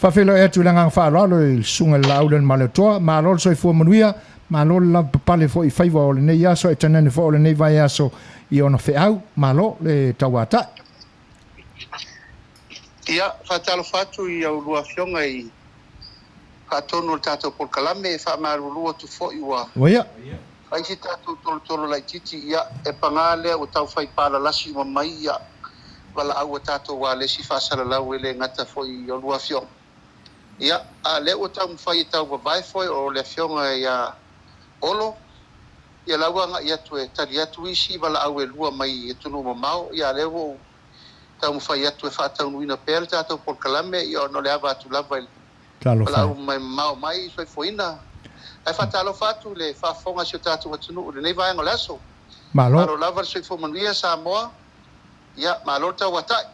Whawhelo e atu langang whaaralo i sunga i au le male toa, ma alol so i fua Manuia, ma alol la papale fo i whaiwa o le nei aso, e tanene fo o le nei vai aso i ona whiau, ma alo le tauata. Ia, whaatalo whatu i au lua whionga i whaatono o tātou Polokalame e whamarulua tu fo i wa. Waia. Ai si tātou tolo lai titi ia e pangale o tau whai pāla lasi ma mai ia wala au o tātou wa le si whaasara lau e le ngata fo i au lua whionga. Ia, a le o tau mwhai i tau babai fo o le whionga ia olo. Ia lauanga ia tu e tali atu isi wala au e lua mai e tunu ma mau. Ia le o tau mwhai atu e whaataunuina pēle tātou Polokalame i o no le awa atu lava i wala au mai mau mai soi foina. Ai whaatalo whatu le whaafonga si o tātou atunu le nei vaenga le aso. Malo lava soi fo Manuia Samoa. Ia, malo tau watai.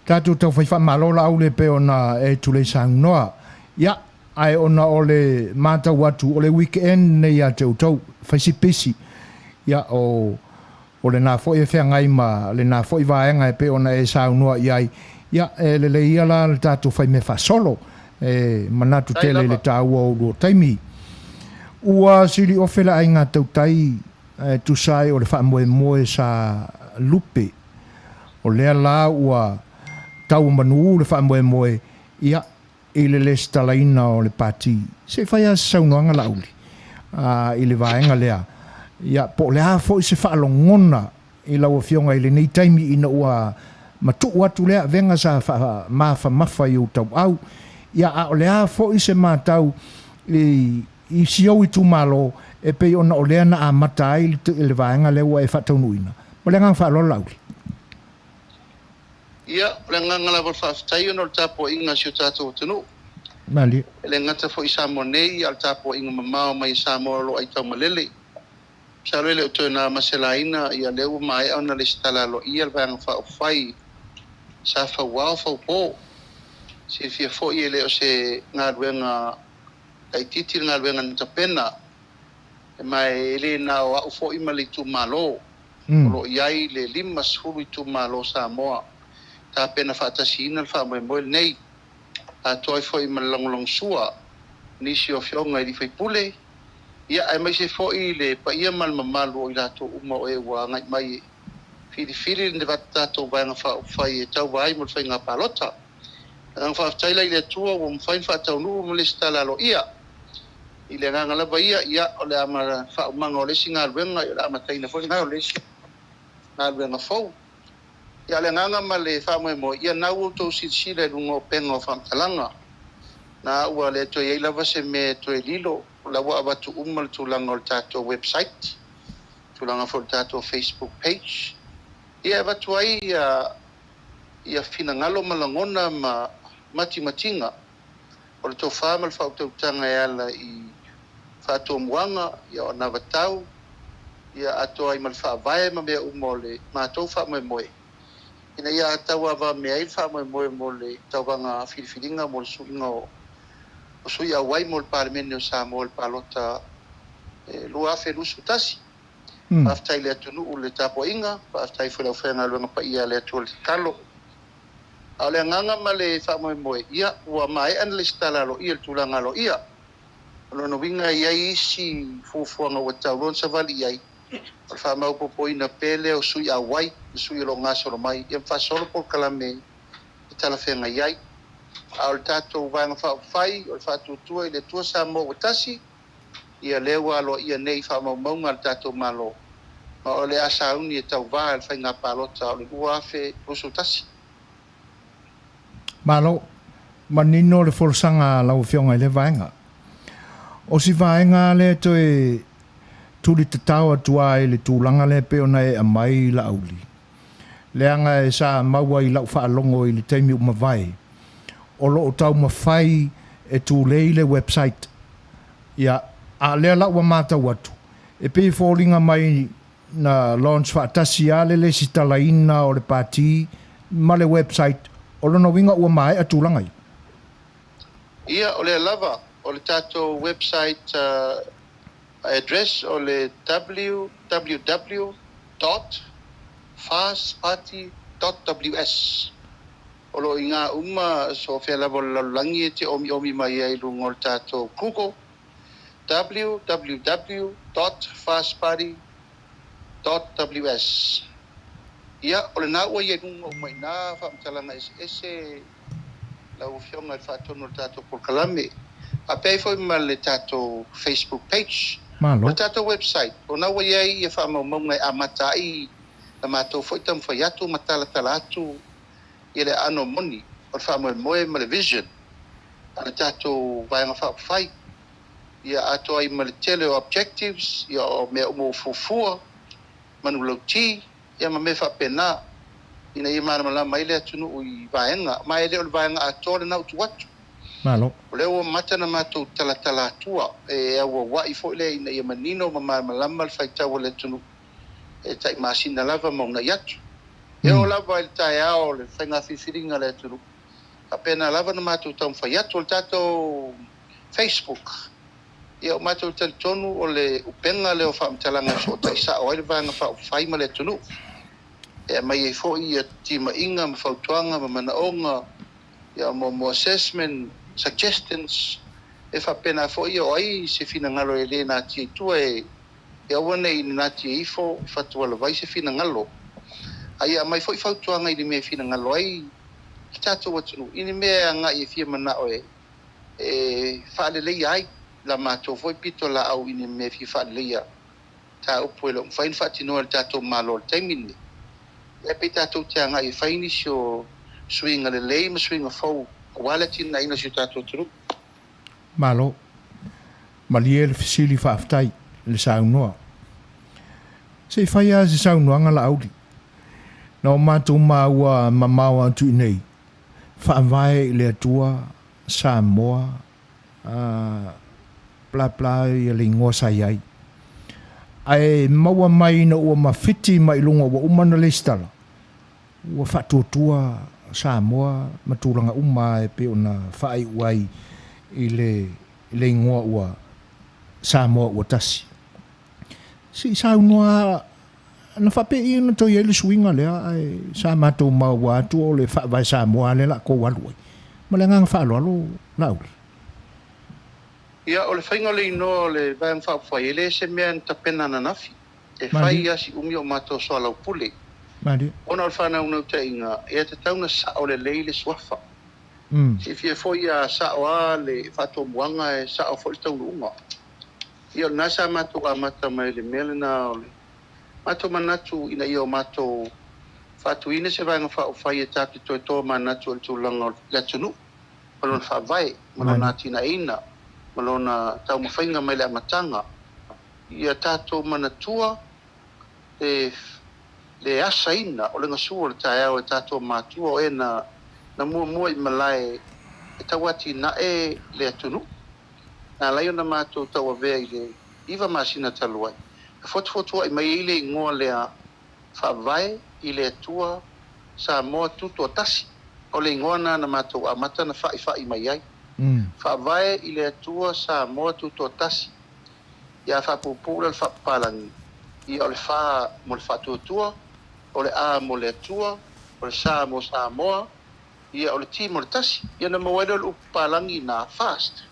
Tātou tau whai wha malo la au le pe ona e tule sang noa. Ia, ai ona o le mata watu o le weekend nei a tau faisipisi ia o le nā fo e whengai ma le nā fo i vaenga e pe ona e saunua iai ia le ia la le tātou whai me whasolo manatu tele le tāua o lo taimi ua siri o whela ai ngā tautai tu sai o le wha moe sa lupe o lea la ua tau manu le wha moe ia i le Talanoaina o le pati se whai a saunuanga lauli i le vaenga lea ia po le a fo i se wha alongona i lau fionga i le nei taimi ina ua matu atu lea venga sa mafa i utau au ia a o le a fo i se matau i siau i tu malo e pe ona o lea na a mata ai le vaenga lewa e Fataunuina o le ngang wha alo lauli ia le nganga la whaftai ona o tapo inga si o tatou tunu mali le ngata fo i Samoa nei al tapo inga mamao mai Samoa lo ai tau malele sa le o tona maselaina ia leu mai ona le stalalo ia le vanga whai sa whawao whaupo se fia fo i le o se ngā ruenga kai titi ngā ruenga nita pena e mai le na o au fo i mali tu malo lo iai le 5 tu malo Samoa ta pena Faatasi ina le whamoe nei a toi fo i malongolong sua nisi o fionga i li whaipule ia ai mai se fo i le pa ia mal mamalu o i lato uma o e ua ngai mai fili le vatato vanga whai e tau vai mo whai ngā palota ang whaftaila i le tua o mwhain whataunu mo le stalalo ia i le nganga lava ia o le ama whaumanga o lesi ngā ruenga i le ama taina fo ngā o lesi ngā ruenga fau ia le nganga ma le whamoe mo ia nau o tau sila i lungo penga o whamtalanga na ua le toi ei lava se me toi lilo la wa watu umal tulanga o tatou website tulanga fo tatou Facebook page ia watu ai ia finangalo malangona ma matimatinga o le tau whamal whautautanga e ala i whatou muanga ia o navatau ia ato ai mal whaavae ma mea umole ma tau whamoe moe ina ia tau ava mea il whamoe moe mo le tau wanga whiriwhiringa mo le suinga o sui a wai mo le palemene o Samoa le palota lua felusu tasi aftai le atunu le tapoinga aftai foi la fenga luanga pa ia le atu le kalo a le nganga ma le whamoe moe ia ua mai an le stalalo ia le tulanga lo ia no winga ia isi fufuanga o tauron sa vali ia o whamau popoina pele o sui a wai sui lo ngaso lo mai ia whasolo Polokalame i tala whenga iai a o le tatou vanga whai o le whatutua i le tua Samoa o tasi ia lewa lo ia nei whamaumaunga le tatou malo ma o le asauni e tau vaa le whainga palota o le uafe usu tasi malo manino le folsanga lau fionga i le vaenga o si vaenga le toe tuli tatau atua e le tūlanga le peona e amai la auli leanga e sa maua i lau whaalongo i le teimi umawai o lo tau mawhai e tūlei le website ia a lea lau wa mata watu e pe fōringa mai na launch Faatasi a le si Talanoaina o le pati ma le website o lona winga ua mai a tūlanga i ia o le lava o le tatou website address o le www.fastparty.ws o lo inga uma so fe lava langi e te omi mai ai lungo o le tatou Google www.fastparty.ws ia o le na ua ia lungo mai na whamtalanga ese lau fionga i whaatono le tatou Polokalame a pei foi ma le tatou Facebook page o tatou website o na ua ia ia whamaumaunga i amatai na mātou foi tam whai atu matalatala atu ia le ano moni o le whamoe moe ma le vision a le tatou vaenga whawhai ia ato ai ma le tele o objectives ia o mea umo fufua manu lauti ia ma me whapena ina ia mana malama mai le atunu i vaenga mai le o le vaenga ato le nau tuatu malo o le o mata na mātou talatala atua e aua wai fo le ina ia manino ma mana malama le whaitawa le atunu e tai masina lava mauna iatu e o lava il tai ao le whainga whiwhiringa le atunu a pena lava na mātou tau mwhai atu o le tatou Facebook. Ia o mātou talitonu o le upenga leo whaamtalanga so taisa o aile vanga whaima le tunu. Ia mai e fo'i ia tima inga ma whautuanga ma manaonga ia mo assessment suggestions e whapena fo'i o ai se fina ngalo e le nā tia tua e awane i nā tia ifo whatua la vai se fina ngalo. Ai mai fo'i whautuanga i ni mea fina ngalo ai ki tātou watunu. Ini mea ngā i fia mana o e whaalelei ai la mātou foi pito la au ini me fi whaaleia tā upu e lo mwhain whaatinoa le tātou malo le taimine. E pe tātou te anga i whaini sio swinga le lei ma swinga fau wale tina ina sio tātou turu. Malo. Malie le fisili whaaftai le saunoa. Se whaia se saunoanga la auri. Na o mātou Maua ma Maua tu nei. Whaamwae le atua Samoa bla ia le ingoa sai ai. Ai maua mai na ua mawhiti mai lunga ua umana le stala. Ua whatuatua Samoa matulanga uma e pe ona whai uai i le ingoa ua Samoa ua tasi. Si saunua na whape i na toi e le swinga lea ai sa mātou Maua atu o le whawai Samoa le la ko waluai. Ma le ngang whaaloalo lauri. Ia o le whainga le ino le vang whawhai ele se mea ta pena na nafi. E whai asi umi o mātou soa lau pule. Madi. Ona o whanau nau te inga e te tauna sa o le leile suafa. Si fie foi a sa o a le whato muanga e sa o foi taunu unga. Ia o nasa mātou a mata mai le mele na o le mātou manatu ina ia o mātou whatu ina se vanga whawhai e tāpi toi tō manatu o le tūlanga o le tunu. Malona whawai, malona tina ina. Malona tau mawhainga mai le amatanga. Ia tātou manatua le asa ina o le ngasua le tae au e tātou mātua o e na mua i malai e tawati na e le atunu. Nā lai o na mātou tau avea i le iwa masina taluai. E fotua i mai ile i ngoa lea whawai i le atua sa moa tutu o tasi. O le ngoa na mātou amata na whai mai ai. Whawai i le atua sa moa tuto tasi. Ia whapupura le whapalangi. Ia o le wha mo le whatuatua, o le a mo le atua, o le sa mo sa moa, ia o le ti mo le tasi. Ia na mawaido le upalangi na fast.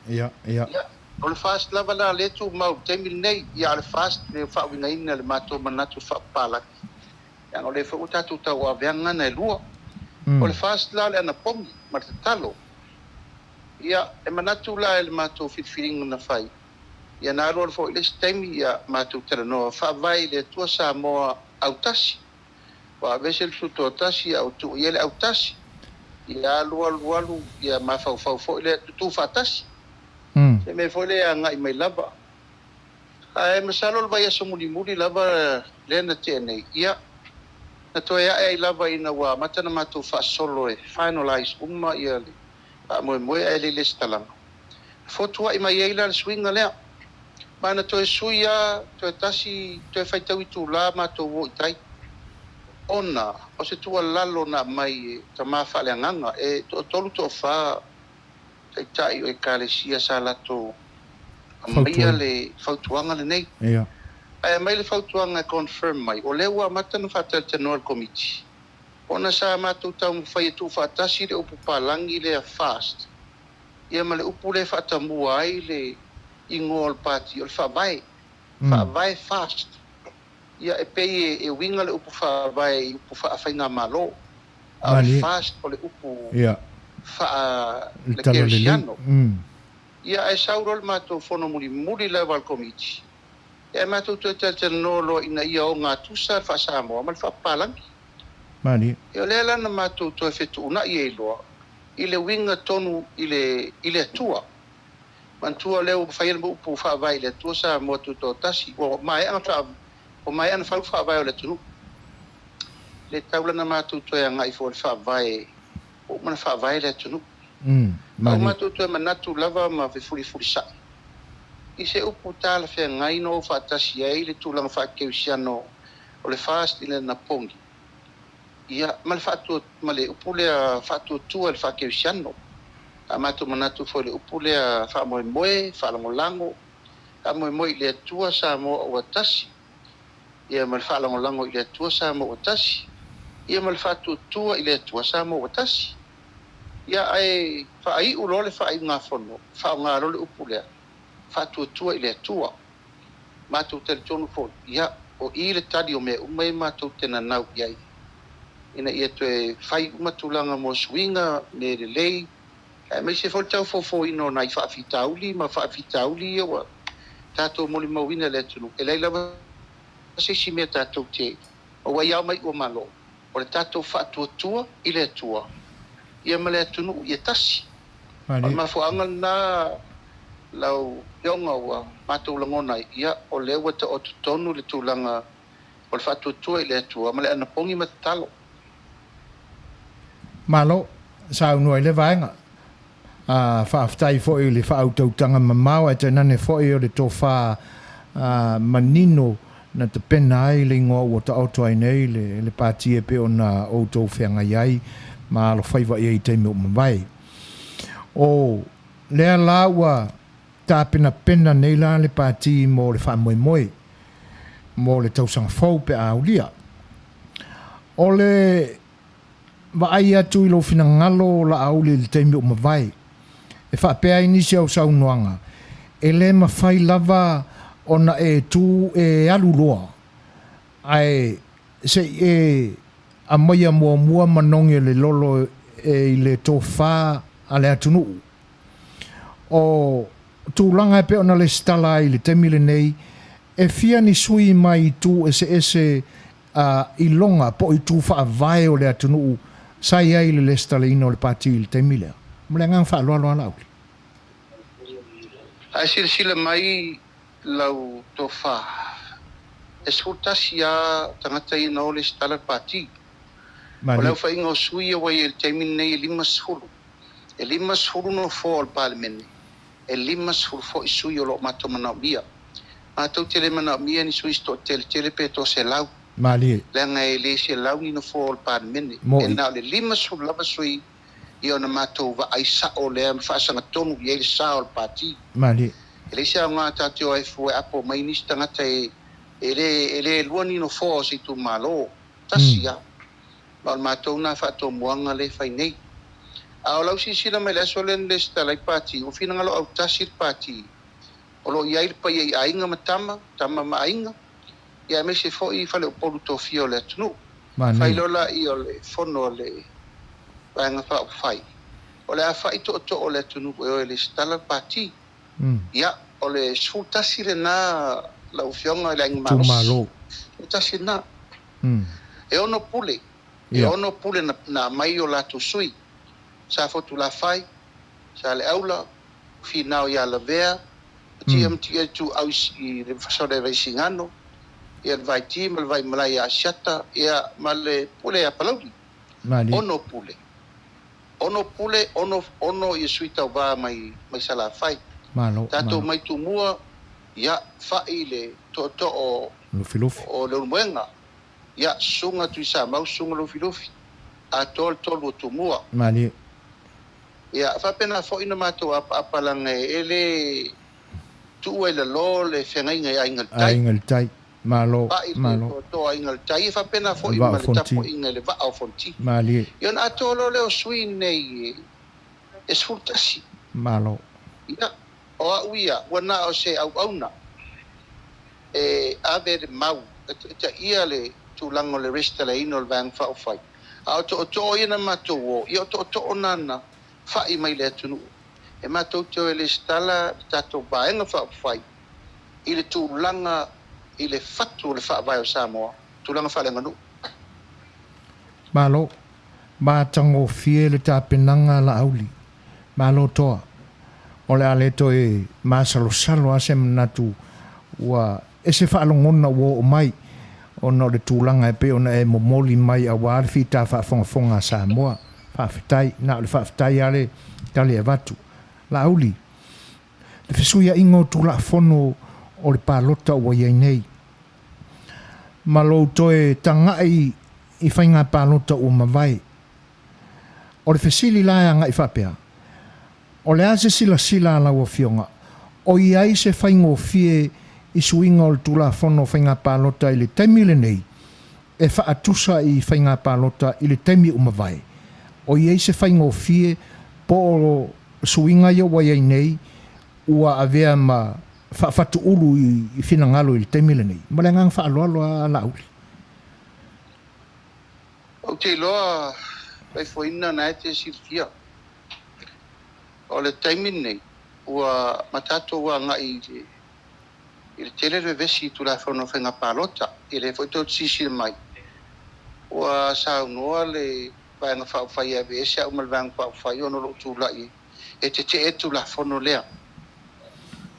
Ia. O le fast lava la le tu mau teimil nei, ia le fast le whawinga ina le mato manatu whapalangi. Ia o le whautatu tau a veanga na e lua. O le fast la le anapongi, ma te talo. Ia, e manatu la ele mātou whitwhiringa na whai. Ia nā roa fo ile stemi ia mātou Talanoa. Whawai le tua Samoa autasi. Wa vesel tuto autasi au tu iele autasi. Ia alu ia mawhau fo ile tu Faatasi. Se me fo ile a ngai mai lava. E masalo le vai aso muli lava lena te nei. Ia, na toa e lava ina wa matana mātou whaasolo e finalize uma ia le. Moe e le talanga. Fotua i mai eila le swinga lea. Mana toe suia, toe tasi, toe whaitau i tū la mātou wo i tai. Ona, o se tua lalo na mai ta mawha le anganga, e tolu to wha tai o e kālesia sa lato maia le whautuanga le nei. Ia. Ai mai le whautuanga confirm mai. O lewa matanu whatel te noa committee. Ona sa mātou tau mwhai tu Faatasi le upu palangi le a fast. Ia ma le upu le whaatamua ai le ingoa le pati o le whawai. Whawai fast. Ia e pei e winga le upu whawai, upu whaawhainga malo. A le fast o le upu le kerisiano. Ia e sauro le mātou whono muri le wal komiti. Ia e mātou te nolo ina ia o ngā tusa whaasamoa ma le whaapalangi. Mani. Ia lela na mātou toi whetu una i e loa. I le winga tonu i le atua. Mantua leo whaia mo upu whaavai le atua sa mo tuto tasi. O mai ana whaavai o le tunu. Le taula na mātou toi a ngai fo le whaavai. O mana whaavai le tunu. O mātou toi manatu lava ma furi sa. I se upu tāla whea ngai no Faatasi ai le tūlanga whaakeusiano o le fast i le napongi. Ia, ma le upule a whatu tua le whakeusiano. Amatu manatu fo le upule a fa moe fa lango a moe le tua Samoa o tasi ia mal fa lango le tua Samoa o tasi ia mal fa tua ile tua Samoa o tasi ia ai fa ai ulole fa ai ngafono fa ngaro le upule fa tua ile tua matu tel tonu fo ia o ile tadi o me umai matu tena nau ia ina ia te fai matulanga mo swinga me le lei me se fo tau fo ino nai fa fitauli ma fa fitauli o tatou moli mawina le tunu e leila se si me tatou te o wa ia mai o malo o le tatou fa tua ile tua ia male tunu ia tasi ma fo angal na lau yonga wa matou langona ia o le wata o tonu le tulanga o le fa tua ile tua male ana pongi matalo malo sa no ile vaenga whaaftai fo i le whautautanga mamau e te nane fo i o le tō wha manino na te pena ai le ingoa ua ta auto ai nei le pātia pe o na outou whenga iai ma alo whaiwa i teimau mawai. O lea la ua tā pena nei la le pāti mo le wha moe mo le tausanga fau pe a ulia. O le wa ai atu i lo fina ngalo la auli le teimau mawai. E whapea inisi au saunoanga. E le mawhai lava ona e tū e aluloa. Ai se e a maia mua manongi le lolo e le tō whā a le atunuu. O tūlanga e pe ona le stala i le temile nei e fia ni sui mai tū ese i longa po i tū wha vai o le atunuu sai ai le stala ino le pati i le temile. Mule ngang wha loa lauli. Ai sila mai lau tō wha. E sūtasi a tangata i nao le stala pati. O lau wha ingo sui a wai e teimine nei e 5 hulu. E 5 hulu no fō al palemene. E 5 hulu fō i sui o lo mato manao mia. Mato tele manao mia ni sui sto tele pe to se lau. Mali. Langa e le se lau ni no fō al palemene. E nao le 5 hulu lava sui i ona matou wa ai sa o le whaasanga tonu i ele sa o le pati. Mali. E le sia ngā tāteo ai fue apo mai nisi tangata e le luani no fō si tu malo. Tasia. Ma o matou nā whaato muanga le whai nei. A o lau si sila mai le aso len le stalai pati. O whina ngalo au tasir pati. O lo iai pa iai ainga matama, tama ma ainga. Ia me se fo i whale o polu tō fio le atunu. Whai lola i o le whono le Vaega whai. O le a whai to o le tunu o le stala pati. Ia, o le sūtasi le nā lau whionga le inga maros. Tumalo. Sūtasi nā. E ono pule. E ono pule na mai o la tu sui. Sa fotu la whai. Sa le aula. Finao ia la vea. TMT tu au i le whasore reisi ngano. Ia le vai ti, ma le vai malai a siata. Ia ma le pule a palauri. Ono pule. Ono pule, ono i sui tau wā mai sala whai. Tatou mai tu mua, ia whai le to o le unuenga. Ia sunga tu i Samoa, sunga lufilufi. A tolu tu mua. Ia whapena fo ina mātou apalanga e le tu e le lo le whengainga e aingal tai. Aingal tai. Malo. To aingal tai fa pena fo i male tapo inga le va au fonti. Mali. Yon atolo le o sui nei e sfurtasi. Malo. Ia o a uia wana o se au auna. E ave de mau ta ia le tu lango le resta le ino le vang fa fai. A to ina mato o io to nana fa i mai le tunu. E mato to le stala tato baenga fa fai. Ile tu langa ile fatu le fa vai o Samoa tulanga fa le Aganuu malo ma tango fie le tapenanga la auli malo toa ole ale to e masalo salo ase natu wa ese fa longona wo mai ono le tulanga e pe ona e momoli mai a wa fita fa fonga Samoa fa fitai na le fa fitai ale tali e vatu la auli le fesuia ingo tula fono o le palota o iai nei. Ma lo toe tangai i whainga palota o mawai. O le fesili lai a ngai whapea. O le ase sila la fionga. O iai se whaingo fie I suinga o le tula fono whainga pālota I le temi le nei. E whaatusa I whainga pālota I le temi umawai. O iai se whaingo fie po o suinga ia wai ai nei ua avea ma whaafatu ulu I whinangalo I le temi le nei. Ma le ngang whaaloaloa la auli. O te loa pai foina na te sirtia. O le temi nei ua matato ua ngai I le tele le vesi tu la fono whainga pālota I le foito sisi mai. Ua saunoa le vanga whauwhai a vese au malvang whauwhai ono lo tu lai e te tu la fono lea.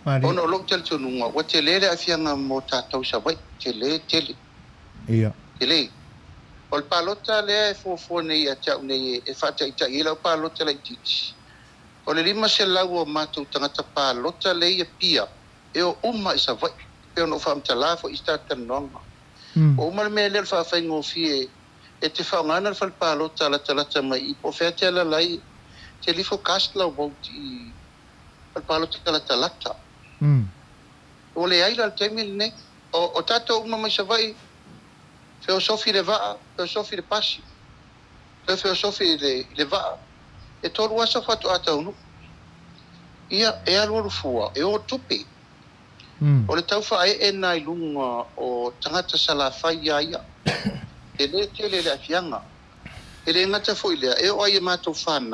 Ono lo tel tununga wa te lele a fianga mo tātou sa wai tele. Ia. Tele. O le pālota lea e fofo nei a tau nei e whātai I lau pālota lai titi. O le lima se lau o mātou tangata pālota lei e pia. E o uma I sa vai. E ono whaamtala fo I stata nonga. O uma le mea lel whaafai fie e te whaongana le whalpālota la talata mai I po whea te ala lai te lifo kastla o wauti I whalpālota la talata. O le aila le teimil ne. O tato uma mai sa vai feosofi le vaa, feosofi le pasi. Feosofi le vaa. E toru asa whatu ata unu. Ia e aluaru fua, e o tupe. O le tau whae e nai lunga o tangata salawhai ia. E le tele le afianga. E le ngata fo ilea, e o ai e mātou whana.